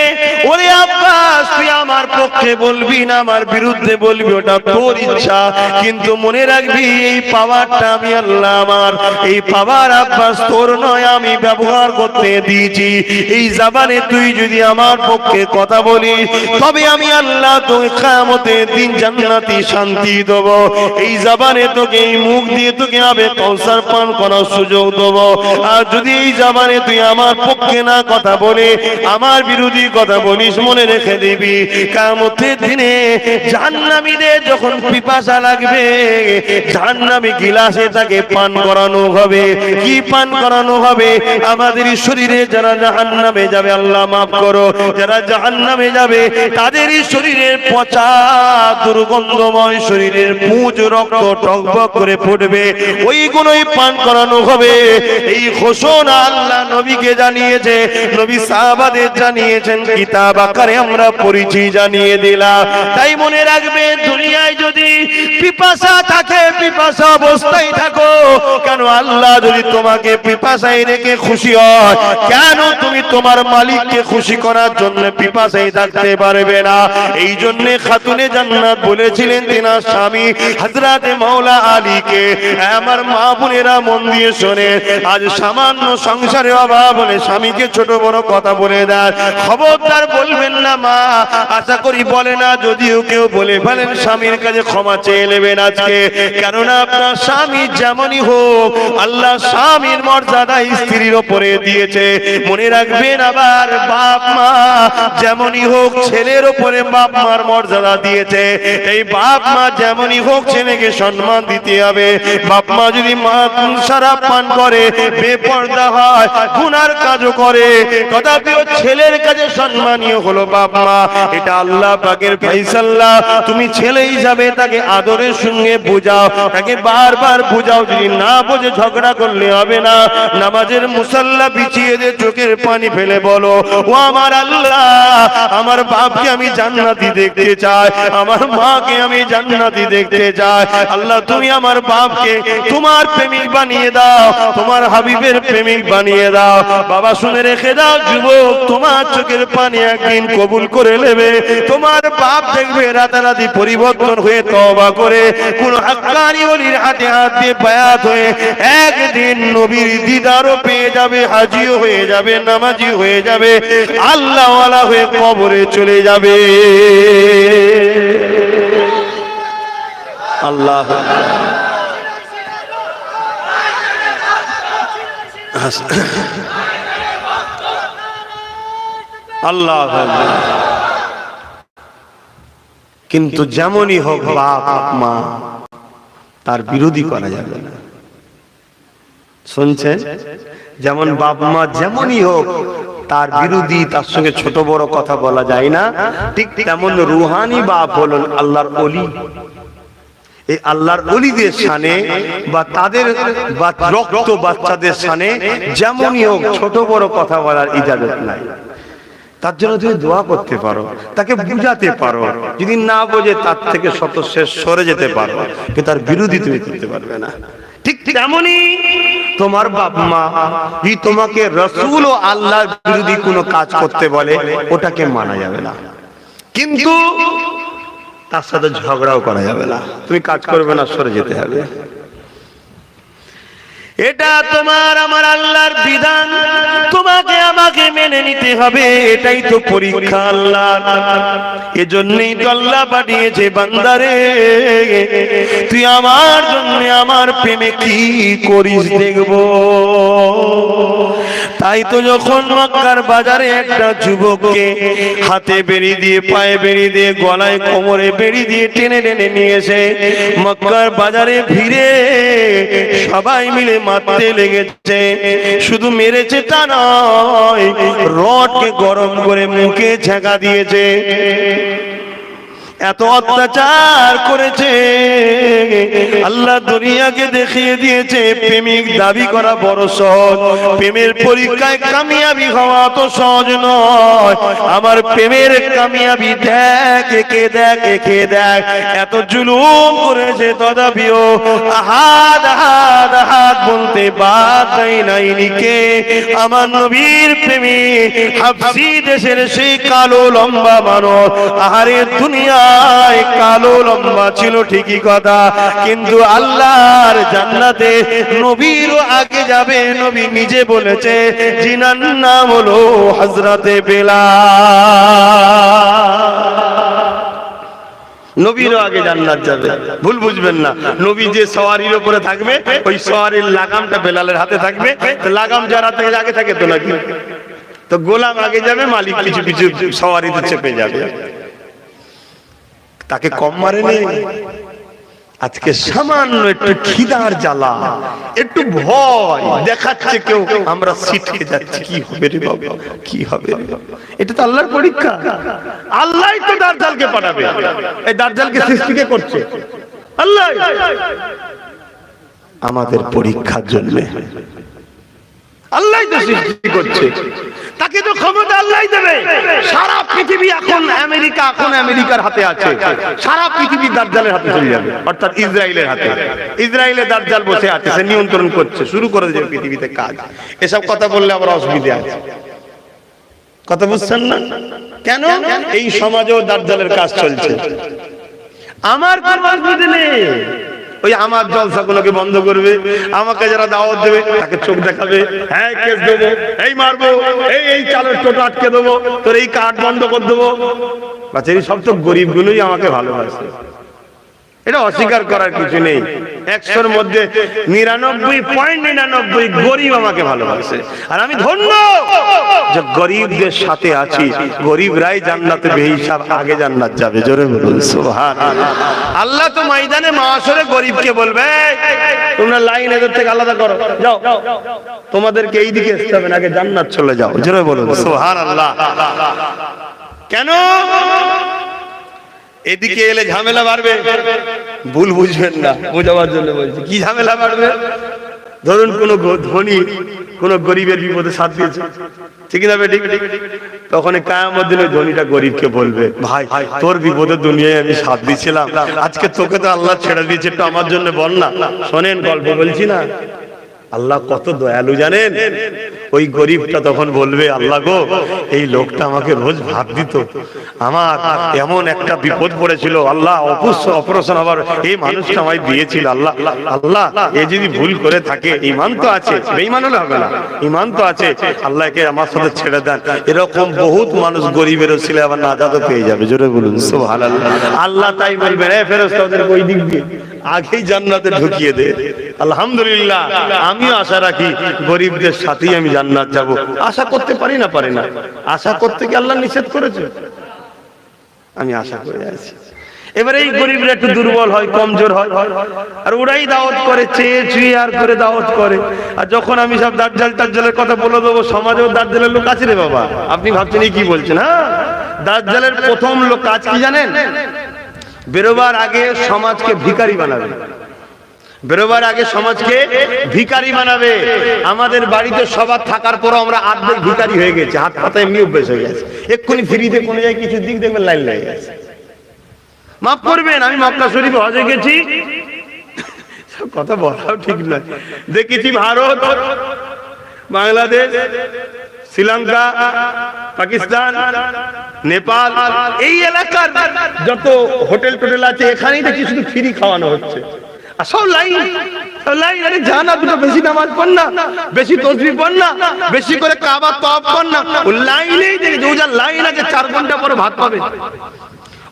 ওরে আব্বাস, তুই আমার পক্ষে বলবি না, আমার বিরুদ্ধে বলবি, ওটা তোর ইচ্ছা, কিন্তু মনে রাখ এই পাওয়ারটা আমি আল্লাহ, আমার এই পাওয়ার আব্বাস তোর নয়, আমি ব্যবহার করতে দিয়েছি। এই জবানে তুই যদি আমার পক্ষে কথা বলিস, তবে আমি আল্লাহ তোকে কিয়ামতের দিন জান্নাতি শান্তি দেব। এই জবানে তোকে, এই মুখ দিয়ে তোকে আবে কাউসার পান করার সুযোগ দেব। আর যদি এই জবানে তুই আমার পক্ষে না কথা বলে আমার বিরোধী কথা বলিস, মনে রেখে দিবি, কিয়ামতের দিনে জাহান্নামীদের যখন পিপাসা লাগবে, জাহান্নামী গিলাসে তাকে পান করানো হবে। কি পান করানো হবে? আমাদের শরীরে যারা জাহান্নামে যাবে, আল্লাহ মাফ করো, যারা জাহান্নামে যাবে তাদের শরীরের পচা দুর্গন্ধময় শরীরের পুঁজ রক্ত টকবক করে ফুটবে, ওইগুলোই পান করানো হবে। এই ঘোষণা আল্লাহ নবীকে জানিয়েছে, নবী সাহাবাদের জানিয়েছেন, কিতাব আকারে আমরা পড়েছি, জানিয়ে দিলাম। তাই মনে রাখবে, দুনিয়ায় যদি পিপাসা থাকে, পিপাসা অবস্থায় থাকো, কেন আল্লাহ যদি তোমাকে পিপাসায় রেখে খুশি হয়, কেন তুমি তোমার মালিককে খুশি করার জন্য পিপাসায় থাকতে পারবে না? এই জন্য খাতুনে জান্নাত বলেছিলেন তিনার স্বামী হযরতে মাওলা আলীকে, আমার মা বোনেরা মন দিয়ে শোনে, আজ সামান্য সংসারে অভাব হলে স্বামীকে ছোট বড় কথা বলে বলে দেন, খবরদার বলবেন না মা। আশা করি বলে না, যদিও কেউ বলে ফেলেন স্বামীর কাছে ক্ষমা চেয়ে নেবেন আজকে, কেননা আপনার স্বামী যেমনই হোক আল্লাহ স্বামীর মর্যাদা স্ত্রীর ওপরে দিয়েছে। মনে রাখবেন, আবার বাপ মা যেমনই হোক ছেলের ওপরে বাপ মার মর্যাদা দিয়েছে। এই বাপ মা যেমনই হোক ছেলেকে সম্মান দিতে হবে। বাপ মা যদি শরাব পান করে, বেপরদা হয়, গুনার কাজও করে, তথাপিও ছেলের কাছে সম্মানীয় হলো বাপ মা। এটা আল্লাহ পাকের ফয়সালা। তুমি ছেলে হিসাবে তাকে আদরের সঙ্গে বুঝাও, তাকে বারবার বুঝাও। যদি না বুঝে ঝগড়া করলে হবে না। নামাজের মুসাল্লা বিছিয়ে দিয়ে চোখের পানি ফেলে বলো, ও আমার আল্লাহ, আমার বাপকে আমি জান্নাতি দেখতে চাই, আমার মাকে আমি জান্নাতি দেখতে চাই। আল্লাহ তুমি আমার বাপকে তোমার প্রেমিক বানিয়ে দাও, তোমার হাবিবের প্রেমিক বানিয়ে দাও। বাবা শুনে রেখে দাও যুবক, তোমার চোখের পানি একদিন কবুল করে নেবে। তোমার বাপ দেখবে রাতারাতি পরিবর্তন হয়ে তওবা করে কোন হাক্কানি ওলির হাতে হাত দিয়ে বায়াত হয়ে একদিন নবীর দিদারও পেয়ে যাবে, হাজিও হয়ে যাবে, নামাজি হয়ে যাবে, আল্লাহ ওয়ালা হয়ে কবরে চলে যাবে। আল্লাহ আল্লাহ। কিন্তু যেমনই হোক বাপ মা, তার বিরোধী করা যাবে না। শুনছেন? যেমন বাপ মা যেমনই হোক তার বিরোধী, তার সঙ্গে ছোট বড় কথা বলা যায় না। ঠিক তেমন রুহানি বাপ হলেন আল্লাহর ওলি। এই আল্লাহর ওলিদের শানে বা তাদের রক্ত বাচ্চাদের শানে যেমনই হোক ছোট বড় কথা বলার ইজাজত নাই। তার জন্য তুমি দোয়া করতে পারো, তাকে বুঝাতে পারো, যদি না বোঝে তার থেকে শত শেষ সরে যেতে পারো, কিন্তু তার বিরোধী তুমি করতে পারবে না। ঠিক তেমনি তোমার বাপ মা যদি তোমাকে রাসূল ও আল্লাহর বিরোধী কোনো কাজ করতে বলে, ওটাকে মানা যাবে না, কিন্তু তার সাথে ঝগড়াও করা যাবে না। তুমি কাজ করবে না, সরে যেতে হবে। এটা তোমার আমার আল্লাহর বিধান, তোমাকে আমাকে মেনে নিতে হবে। এটাই তো পরীক্ষা আল্লাহ। এজন্যই তো আল্লাহ পাঠিয়েছে, বান্দারে তুই আমার জন্য আমার প্রেমে কি করিস দেখবো। তাই তো যখন মক্কার বাজারে একটা যুবককে হাতে বেড়ি দিয়ে, পায়ে বেড়ি দিয়ে, গলায় কোমরে বেড়ি দিয়ে টেনে টেনে নিয়েছে মক্কার বাজারে ভিড়ে সবাই মিলে মারতে লেগেছে। শুধু মেরেছে তা নয়, রডকে গরম করে মুখে ঝাঁকা দিয়েছে। এত অত্যাচার করেছে, আল্লাহ দুনিয়াকে দেখিয়ে দিয়েছে প্রেমিক দাবি করা বড় সহজ, প্রেমের পরীক্ষায় কামিয়াবি হওয়া তো সহজ নয়। আমার প্রেমের কামিয়াবি দেখ, একে দেখ, একে দেখ, এত জুলুম করেছে, তথাপিও আহাদ আহাদ আহাদ বলতে বাদ নাই কে আমার নবীর প্রেমিক হাবশী দেশের সেই কালো লম্বা মানব। আহারে দুনিয়া কালো লম্বা ছিল ঠিকই কথা, কিন্তু আল্লাহর জান্নাতে নবীরও আগে যাবে। নবী নিজে বলেছে, জিনার নাম হলো হযরতে বেলাল। নবীরও আগে জান্নাত যাবে, ভুল বুঝবেন না। নবী যে সওয়ারির উপরে থাকবে, ওই সওয়ারির লাগামটা বেলালের হাতে থাকবে। লাগাম যার হাতে আগে থাকে তো নাকি, তো গোলাম আগে যাবে, মালিক পিছু পিছু সওয়ারিতে চেপে যাবে। তাকে কম মারে নেই। আজকে সামান্য একটু খিদার জ্বালা, একটু ভয় দেখাচ্ছে কেউ, আমরা ছিটকে যাচ্ছি, কি হবে রে বাবা, কি হবে। এটা তো আল্লাহর পরীক্ষা। আল্লাহই তো দাজ্জালকে পাঠাবে। এই দাজ্জালকে সৃষ্টি কে করছে? আল্লাহ। আমাদের পরীক্ষার জন্য আল্লাহই তো সৃষ্টি করছে, তাকে তো ক্ষমতা আল্লাহই দেবে। সারা পৃথিবী এখন আমেরিকার হাতে আছে, সারা পৃথিবী দাজ্জালের হাতে চলে যাবে, অর্থাৎ ইসরায়েলের হাতে। ইসরায়েলে দাজ্জাল বসে আছে, সে নিয়ন্ত্রণ করছে, শুরু করে দেবে পৃথিবীতে কাজ। এসব কথা বললে আবার অসুবিধা আছে, কথা বুঝছেন না? কেন? এই সমাজেও দাজ্জালের কাজ চলছে। আমার কোনো অসুবিধা নেই, ওই আমার জলসাগুলোকে বন্ধ করবে, আমাকে যারা দাওয়াত দেবে তাকে চোখ দেখাবে, হ্যাঁ কেস দেবো, এই মারবো, এই চালের টোটো আটকে দেবো, তোর এই কার্ড বন্ধ করে দেবো। বাচ্চা এই সব তো গরিব গুলোই আমাকে ভালোবাসে, এটা অস্বীকার করার কিছু নেই। 100-র মধ্যে 99.99 গরিব আমাকে ভালোবাসে। আর আমি ধন্য যে গরিবদের সাথে আছি। গরিবরাই জান্নাতে বেহিসাব আগে জান্নাত যাবে। জোরে বলুন সুবহানাল্লাহ। আল্লাহ তো ময়দানে মাশরে গরিবকে বলবে, তোমরা লাইন এদের থেকে আলাদা করো, যাও তোমাদেরকে এই দিকে আসতে হবে না, আগে জান্নাত চলে যাও। জোরে বলুন সুবহানাল্লাহ। কেন? এদিকে এলে ঝামেলা বাড়বে। ভুল বুঝবেন না, বোঝাবার জন্য বলছি। কি ঝামেলা বাড়বে? ধরুন কোন ধনী কোন গরিবের বিপদে সাথ দিয়েছে, ঠিক না বেঠিক? তখন কিয়ামতের দিনে ধনীটা গরিবকে বলবে, ভাই তোর বিপদে দুনিয়ায় আমি সাথ দিয়েছিলাম, আজকে তোকে তো আল্লাহ ছেড়ে দিয়েছে, একটু আমার জন্য বল না। শোনেন, গল্প বলছি না, আল্লাহ কত দয়ালু জানেন। ওই গরিবটা তখন বলবে, আল্লাহ গো, এই লোকটা আমাকে রোজ ভাত দিত, আমার এমন একটা বিপদ পড়েছিল, আল্লাহ অপারেশন হবার এই মানুষটা আমায় দিয়েছিল, আল্লাহ আল্লাহ এ যদি ভুল করে থাকে, ঈমান তো আছে, বেঈমান হলে হবে না, ঈমান তো আছে, আল্লাহকে আমার সাথে ছেড়ে দেন। এরকম বহুত মানুষ গরিবেরও ছিল, আবার নাজাতও পেয়ে যাবে। জোরে বলুন সুবহানাল্লাহ। আল্লাহ তাই বলবেন, এ ফেরেশতা ওদেরকে ওই দিক দিয়ে আগেই জান্নাতে ঢুকিয়ে দে। আলহামদুলিল্লাহ, আমিও আশা রাখি গরিবদের সাথেই আমি জান্নাত যাব। আশা করতে পারি না, আশা করতে কি আল্লাহ নিষেধ করেছে? আমি আশা করে আছি। এবারে এই গরিবরা একটু দুর্বল হয়, কমজোর হয়, আর ওরাই দাওয়াত করে, চেয়ে চুয়ে আর করে দাওয়াত করে। আর যখন আমি সব দাজ্জালের কথা বলে দেবো, সমাজেও দাজ্জালের লোক আছে রে বাবা। আপনি ভাবছেন এই কি বলছেন? হ্যাঁ, দাজ্জালের প্রথম লোক কাজ কি জানেন? বেরোবার আগে সমাজকে ভিখারি বানাবে। বেরোবার আগে সমাজকে ভিখারি বানাবে। আমাদের বাড়িতে সবার থাকার পর আমরা আর্ধেক ভিখারি হয়ে গেছে, হাত পাতা এমনি অভ্যেস হয়ে গেছে। এক্ষুনি ফ্রিতে কোনো জায়গায় কিছু দিক দেখবেন লাইন লেগে গেছে। মাফ করবেন, আমি মক্কা শরীফে হজে গেছি, কথা বলাও ঠিক নয়, দেখেছি ভারত, বাংলাদেশ, শ্রীলঙ্কা, পাকিস্তান, নেপাল, এই এলাকার যত হোটেল টোটেল আছে, এখানেই দেখি শুধু ফ্রি খাওয়ানো হচ্ছে। আর সব লাইন, আরে জানা দুটো বেশি নামাজ পড় না, বেশি তসবিহ পড় না, বেশি করে কাবা তওয়াফ কর না, ও লাইনেই দেখি যে ওজার লাইন আছে, 4 ঘন্টা পরে ভাত পাবে।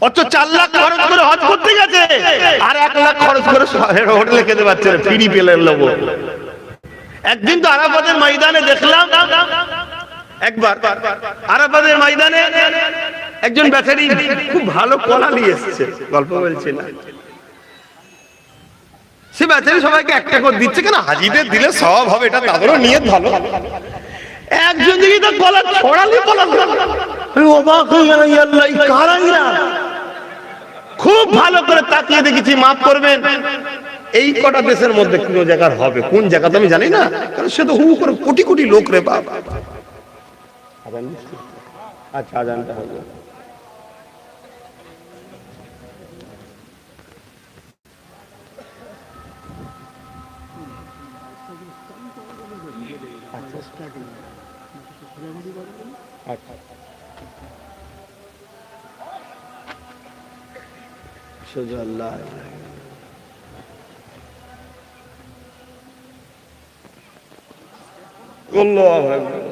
অত 4 লাখ খরচ করে হজ করতে গেছে, আর 1 লাখ খরচ করে হোটেলে খেতে পারছে না, ফ্রি পেলে লোক। একদিন তো আরাফাতের ময়দানে দেখলাম, একবার আরাফাতের ময়দানে একজন বেচারি খুব ভালো কলা নিয়ে এসেছে, গল্প বলছে না, সে বেচারি সবাইকে একটা করে দিচ্ছে। কেন? হাজিদের দিলে সব হবে, এটা তাদেরও নিয়ত ভালো। একজন দিকে তো কলা ছড়ালি, কলা আমি অবাক হয়ে গেলাম, আল্লাহ এই কারাইরা। খুব ভালো করে তাকিয়ে দেখেছি, মাফ করবেন, এই কটা দেশের মধ্যে কোন জায়গার হবে, কোন জায়গা তো আমি জানি না, কারণ সে তো হু করে কোটি কোটি লোক রে বাবা। আচ্ছা, আজানটা হবে। শুধু আল্লাহ আল্লাহু আকবার।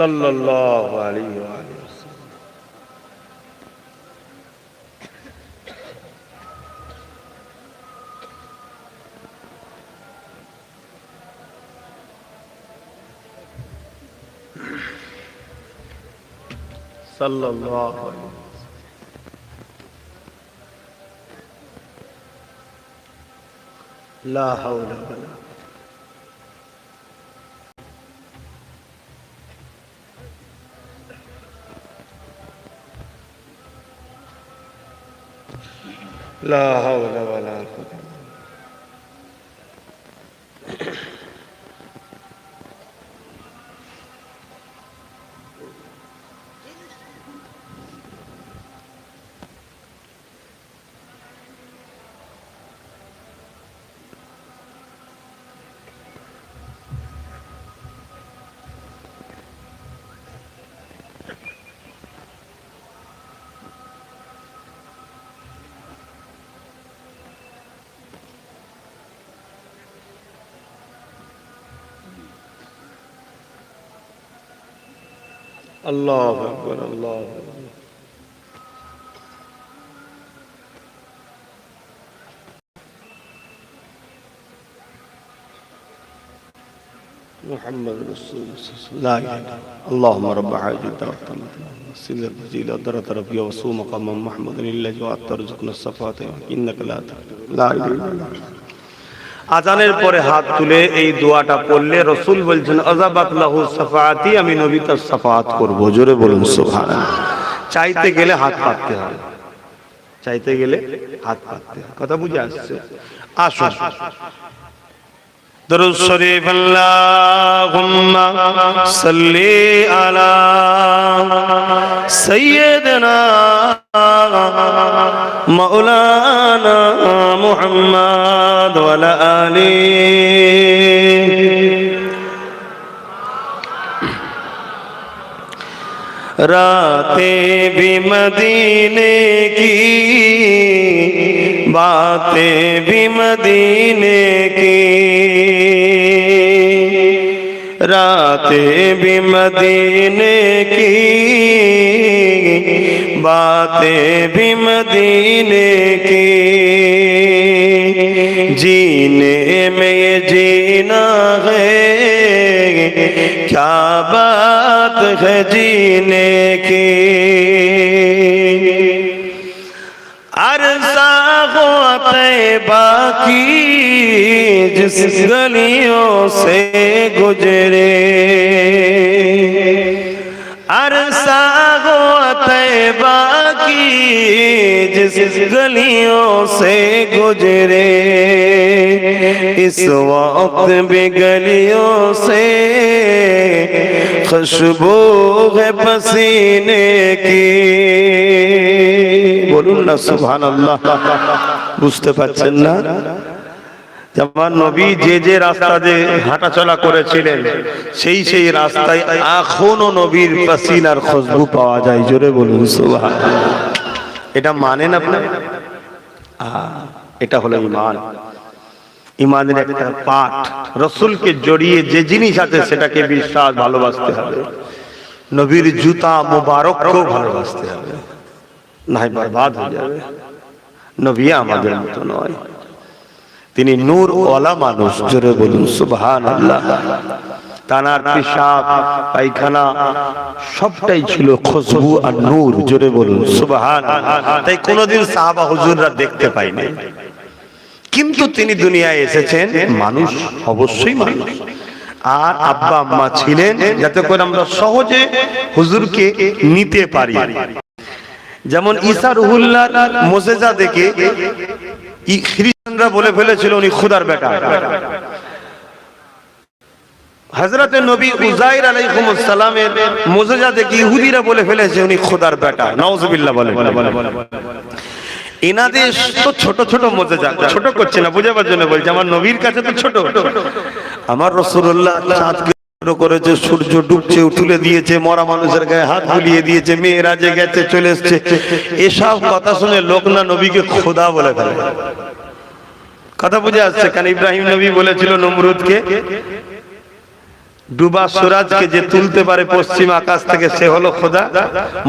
সাল্লাল্লাহু আলাইহি ওয়া সাল্লাম। সাল্লাল্লাহু আলাইহি লা হাওলা ওয়ালা লা হাওলা ওয়ালা কুওয়াতা। আল্লাহু আকবার, আল্লাহু আকবার। محمد رسول الله لا اله الا الله اللهم رب هذه الدعوة السلة الجزيلة درة ربي وصوم مقام محمد لله وترزقنا الصفات انك لا لا اله الا الله। আজানের পরে হাত তুলে এই দোয়াটা পড়লে রাসূল বলেছেন আযাবাত লাহু সাফাআতি, আমি নবী তার সাফাত করব। জোরে বলুন সুবহানাল্লাহ। চাইতে গেলে হাত পাততে হবে, চাইতে গেলে হাত পাততে হবে। কথা বুঝে আসছে? আসুন দরুদ শরীফ। আল্লাহুম্মা সাল্লি আলা সাইয়্যিদিনা মাওলানা মুহাম্মদ ওয়া আলা আলিহি। रातें भी मदीने की, बातें भी मदीने की, रातें भी मदीने की, बातें भी मदीने की, जीने में ये जीना है, क्या बात है जीने की। अरसा हो तैबा की जिस गलियों से गुजरे, अरसा हो तैबा की जिस गलियों से गुजरे, इस वक्त भी गलियों से खुशबू है पसीने की। बोलूं ना सुबहानाल्लाह। বুঝতে পারছেন না? যেমন নবী যে যে রাস্তা দিয়ে হাঁটাচলা করেছিলেন সেই রাস্তায় এখনো নবীর পাসিনার খুশবু পাওয়া যায়। জোরে বলুন সুবহানাল্লাহ। এটা মানেন আপনারা? এটা হলো ঈমান। ঈমানের একটা পাঠ। রাসূলকে জড়িয়ে যে জিনিস আছে সেটাকে বিশ্বাস, ভালোবাসতে হবে। নবীর জুতা মোবারককেও ভালোবাসতে হবে, নাই বরবাদ হয়ে যাবে। নবী আমাদের মতো নয়, তিনি নূর ওয়ালা মানুষ। জোরে বলুন সুবহানাল্লাহ। তানার পেশাব পায়খানা সবটাই ছিল খুশবু আর নূর। জোরে বলুন সুবহানাল্লাহ। তাই কোনোদিন সাহাবা হুজুররা দেখতে পাইনি, কিন্তু তিনি দুনিয়ায় এসেছেন মানুষ, অবশ্যই মানুষ। আর আব্বা আম্মা ছিলেন যাতে করে আমরা সহজে হুজুরকে নিতে পারি। যেমন ঈসা রুহুল্লাহ মুজিজা দেখে খ্রিস্টানরা বলে ফেলেছিল উনি খোদার বেটা। হযরতে নবী উযাইর আলাইহিস সালামের মুজিজা দেখে ইহুদিরা বলে ফেলেছে উনি খোদার বেটা। নাউজুবিল্লাহ বলে। এনাদের তো ছোট ছোট মুজিজা, ছোট করছে না বুঝাবার জন্য বলছে, আমার নবীর কাছে তো ছোট। আমার রাসূলুল্লাহ চাঁদকে করেছে, সূর্য ডুবছে তুলে দিয়েছে, মরা মানুষের গায়ে হাত বুলিয়ে দিয়েছে, মেয়েরাজে গেছে চলে এসছে। এসব কথা শুনে লোক না নবীকে খোদা বলে ফেলে। কথা বুঝে আসছে? কারণ ইব্রাহিম নবী বলেছিল নমরুদকে, ডুবা সূরজকে যে তুলতে পারে পশ্চিম আকাশ থেকে সে হলো খোদা,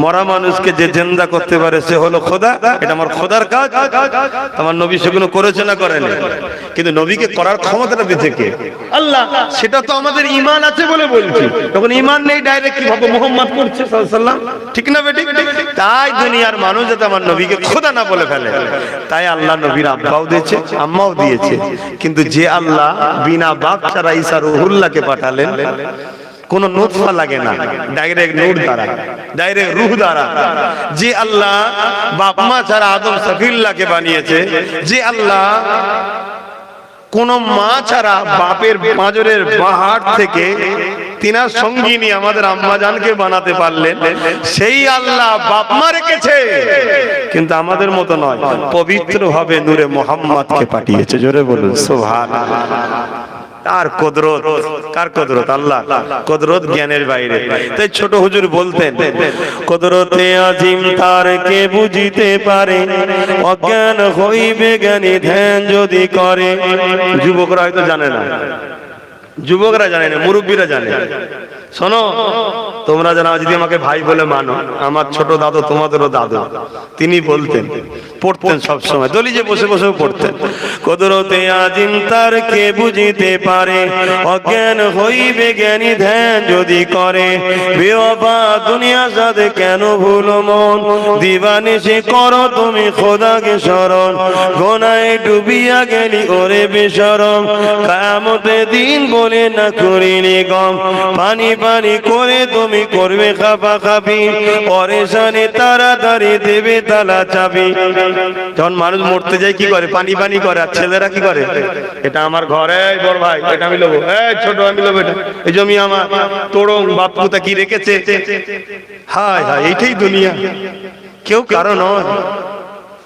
মরা মানুষকে যে জিন্দা করতে পারে সে হলো খোদা। এটা আমার খোদার কাজ। আমার নবী সেগুলো করেছে না করেনি? কিন্তু নবীকে করার ক্ষমতাটা দিতে কে? আল্লাহ। সেটা তো আমাদের ঈমান আছে বলে বলছি। তখন ঈমান নেই ডাইরেক্ট কিভাবে মুহাম্মদ করছে সাল্লাল্লাহু আলাইহি ওয়াসাল্লাম? ঠিক না বেটি? তাই দুনিয়ার মানুষ যাতে আমার নবীকে খোদা না বলে ফেলে, তাই আল্লাহ নবীর আব্বাও দিয়েছে, আম্মাও দিয়েছে। কিন্তু যে আল্লাহ বিনা বাপ ছাড়া ঈসা রুহুল্লাহকে পাঠালেন, কোন নুতফা লাগে না, ডাইরেক্ট নূর দ্বারা, ডাইরেক্ট রূহ দ্বারা। যে আল্লাহ বাপ মা ছাড়া আদম সফিউল্লাহকে বানিয়েছে, যে আল্লাহ কোন মা ছাড়া বাপের পাঁজরের বাহার থেকে তিনার সঙ্গিনী আমাদের আম্মা জানকে বানাতে পারলেন, সেই আল্লাহ বাপ মা রেখেছে, কিন্তু আমাদের মতো নয়, পবিত্র ভাবে নূরে মুহাম্মদকে পাঠিয়েছে। জোরে বলুন সুবহানাল্লাহ। তার কুদরত, কার কুদরত? আল্লাহ কুদরত জ্ঞানের বাইরে। তাই ছোট হুজুর বলতেন, কুদরতে আজিম তার কে বুঝিতে পারে, অজ্ঞান হইবে জ্ঞানী ধ্যান যদি করে। যুবকরা হয়তো জানে না, যুবকরা জানে না, মুরব্বীরা জানে। শোনো, তোমরা জানো, যদি আমাকে ভাই বলে মানো, আমার ছোট দাদু তোমাদেরও দাদু, তিনি বলতেন, পড়তেন সবসময়, দলিজে বসে বসেও পড়তেন, কুদরতে আজিম তার কে বুঝিতে পারে, অজ্ঞান হইবে জ্ঞানী ধ্যান যদি করে। বেওয়াফা দুনিয়া সাথে কেন ভুলো মন, দিবানিশি করো তুমি খোদাকে স্মরণ, গোনায় ডুবিয়া গেলি ওরে বেশরম, কিয়ামতের দিন বলে না করিনি গম, পানি পানি করে তুমি করবে খাপা খাপি, পরেশানি তাড়াতাড়ি দেবে তালা চাবি। যখন মানুষ মরতে যায় কি করে? পানি পানি করে। আর ছেলেরা কি করে? এটা আমার ঘর, এই বড় ভাই এটা আমি লবো, এই ছোট আমি লবো, এটা এই জমি আমার, তোড়ং বাপুতা কি রেখেছে। হায় হায়, এইটাই দুনিয়া, কেউ কারো নয়,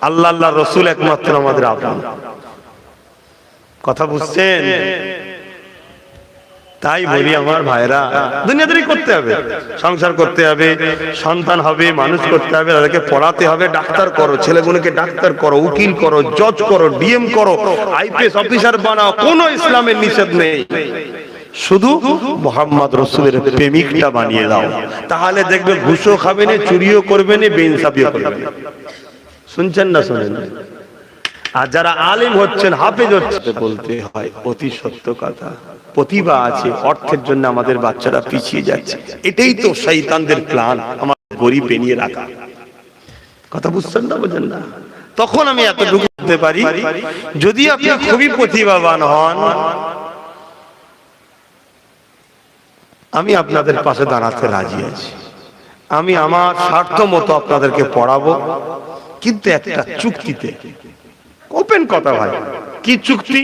আল্লাহ আল্লাহ রসুল একমাত্র আমাদের আপন। কথা বুঝছেন? তাই বলি আমার ভাইরা, দুনিয়াদারি করতে হবে, সংসার করতে হবে, সন্তান হবে, মানুষ করতে হবে, তাদেরকে পড়াতে হবে। ডাক্তার করো, ছেলেগুলোকে ডাক্তার করো, উকিল করো, জজ করো, ডিএম করো, আইপিএস অফিসার বানাও, কোনো ইসলামের নিষেধ নেই। শুধু মুহাম্মদ রাসূলের প্রেমিকটা বানিয়ে দাও, তাহলে দেখবে ঘুষও খাবে না, চুরিও করবে না, বেইনসাফিও করবে না। শুনছেন না? শোনেন। আর যারা আলেম হচ্ছেন, হাফেজ হচ্ছেন, বলতে হয় অতি সত্য কথা, প্রতিভা আছে, অর্থের জন্য আমাদের বাচ্চারা পিছিয়ে যাচ্ছে। এটাই তো শয়তানদের প্ল্যান, আমার গরিব বানিয়ে রাখা। কথা বুঝছেন না? বোঝেন না? তখন আমি এতটুকু বলতে পারি, যদি আপনি খুবই প্রতিভাবান হন, আমি আপনাদের পাশে দাঁড়াতে রাজি আছি। আমি আমার স্বার্থ মতো আপনাদেরকে পড়াবো, কিন্তু একটা চুক্তিতে। ওপেন কথা ভাই, কি চুক্তি?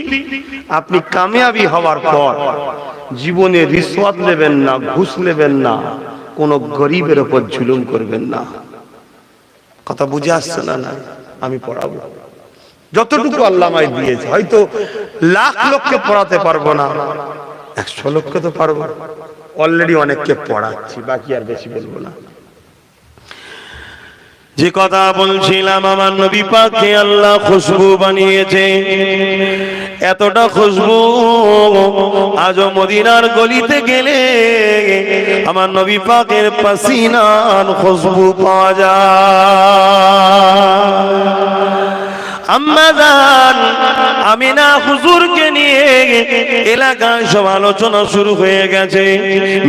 আপনি কামিয়াবি হওয়ার পর জীবনে রিশওয়াত নেবেন না, ঘুষ নেবেন না, কোন গরিবের উপর জুলুম করবেন না। কথা বুঝে আসছে না? না, আমি পড়াবো যতটুকু আল্লাহ আমায় দিয়েছে। হয়তো লাখ লোককে পড়াতে পারবো না, 100 লোককে তো পারবো। অলরেডি অনেককে পড়াচ্ছি, বাকি আর বেশি বলবো না। যে কথা বলছিলাম, আমার নবী পাককে আল্লাহ খুশবু বানিয়েছে, এতটা খুশবু আজও মদিনার গলিতে গেলে আমার নবী পাকের পাসিনার খুশবু পাওয়া যায়। আম্মা জান আমিনা হুজুরকে নিয়ে এলাকায় সব আলোচনা শুরু হয়ে গেছে,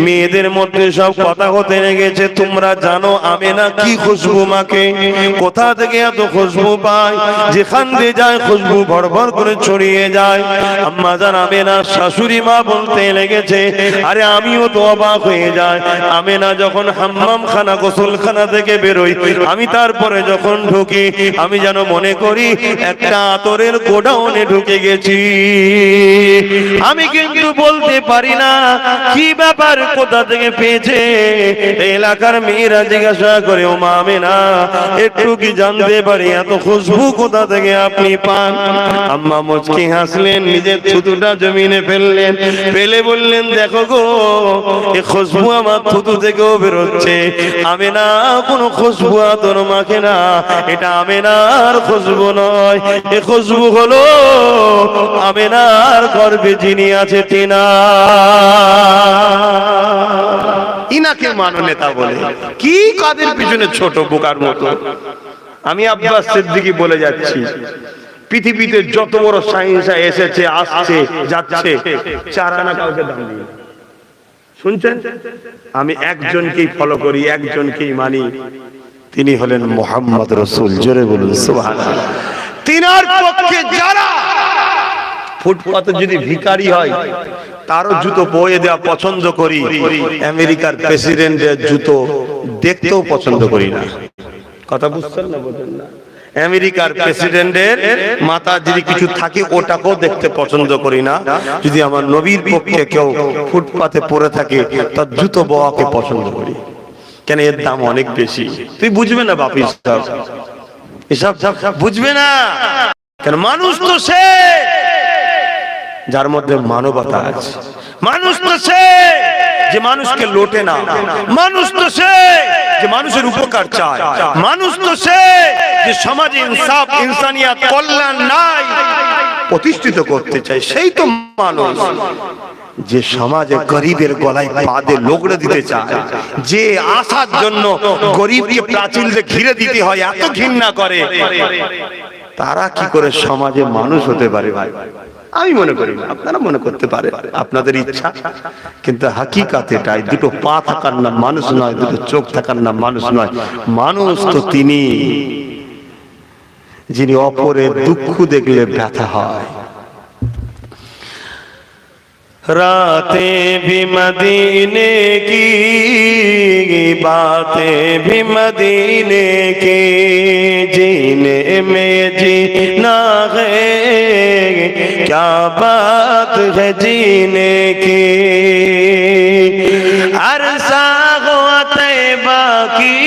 মেয়েদের মধ্যে সব কথা হতে লেগেছে। তোমরা জানো আমিনা কি খুশবু মাকে, কোথা থেকে এত খুশবু পায়, যেখান দিয়ে যায় খুশবু ভরভর করে ছড়িয়ে যায়। আম্মা জান আমিনার শাশুড়ি মা বলতে লেগেছে, আরে আমিও তো অবাক হয়ে যাই, আমিনা যখন হাম্মাম খানা গোসলখানা থেকে বেরোই, আমি তারপরে যখন ঢুকি, আমি যেন মনে করি একটা আতরের গোডাউনে ঢুকে গেছি। আমি কিন্তু বলতে পারি না কি ব্যাপার, কোথা থেকে পেয়েছে। এলাকার মেয়েরা জিজ্ঞাসা করে, ও মা আমিনা একটু কি জানতে পারি এত খুশবু কোথা থেকে আপনি পান? আম্মা মুচকি হাসলেন, নিজের থুতুটা জমিনে ফেললেন, ফেলে বললেন, দেখো গো, এই খুশবু আমার থুতু থেকেও বেরোচ্ছে। আমিনা কোনো খুশবু আতর মাখে না, এটা আমিনার খুশবু নয়, এ খুশবু হলো আমিনার গর্ভে যিনি আছে তিনা। ইনাকে মানো নেতা বলে কি? কাদের পিছনে ছোট বোকার মতো। আমি আব্বাস সিদ্দিকী বলে যাচ্ছি, পৃথিবীতে যত বড় সায়েন্স এসেছে, আসছে, যাচ্ছে, 4 আনা কাউকে দাম দিয়ে। শুনছেন? আমি একজনকেই ফলো করি, একজনকেই মানি, তিনি হলেন মুহাম্মদ রাসূল। জোরে বলুন সুবহানাল্লাহ। তিনার পক্ষে যারা ফুটপাতে যদি ভিখারি হয় তারও জুতো বয়ে দেওয়া পছন্দ করি, আমেরিকার প্রেসিডেন্টের জুতো দেখতেও পছন্দ করি না। কথা বুঝছেন না? বোঝেন না? আমেরিকার প্রেসিডেন্টের মাথা যদি কিছু থাকে ওটাকেও দেখতে পছন্দ করি না। যদি আমার নবীর পক্ষে কেউ ফুটপাতে পড়ে থাকে তার জুতো বওয়াকে পছন্দ করি। কেন? এর দাম অনেক বেশি। তুই বুঝবে না বাপি, এসব বুঝবে না। কেন? মানুষ তো সে যার মধ্যে মানবতা আছে। মানুষ তো সে যে মানুষকে লোটে না। মানুষ তো সে যে মানুষের উপকার চায়। মানুষ তো সে যে সমাজে ইনসাফ, ইনসানিয়াত, কল্যাণ নাই প্রতিষ্ঠিত করতে চায়। সেই তো মানুষ যে সমাজে গরিবের গলায় পা দিয়ে লগড়ে দিতে চায়, যে আসার জন্য গরিবকে প্রাচীর দিয়ে ঘিরে দিতে হয় এত ঘৃণা করে, তারা কি করে সমাজে মানুষ হতে পারে? ভাই আমি মনে করি না, আপনারা মনে করতে পারে আপনাদের ইচ্ছা, কিন্তু হাকিকাত এটাই। দুটো পা থাকার নাম মানুষ নয়, দুটো চোখ থাকার নাম মানুষ নয়। মানুষ তো তিনি যিনি অপরের দুঃখ দেখলে ব্যথা হয়। रातें भी मदीने की, बातें भी मदीने की, जीने में जीना है, क्या बात है जीने की। अरसा हुआ तैबा की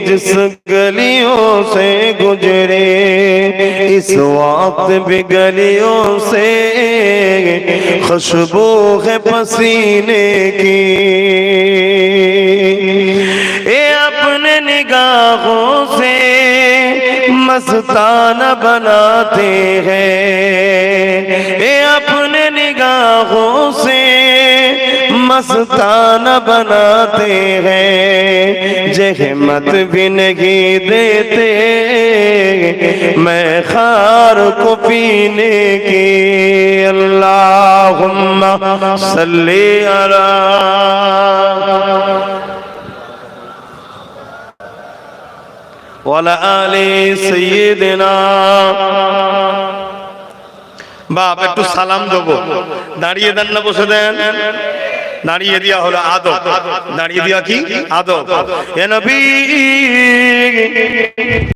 जिस गलियों से गुजरे, इस वक्त भी गलियों से खुशबू है पसीने की। ये अपने निगाहों से मस्ताना बनाते हैं, ये अपने निगाहों से मस्ताना बनाते हैं, जहमत भी नहीं देते मैं खार को पीने की। अल्लाहुम्मा सल्ली अला ওয়ালা আলি সাইয়্যিদিনা। বাপ একটু সালাম দেবো, দাঁড়িয়ে দেন না বসে দেন? দাঁড়িয়ে দিয়া হলো আদব, দাঁড়িয়ে দিয়া কি আদব। এ নবী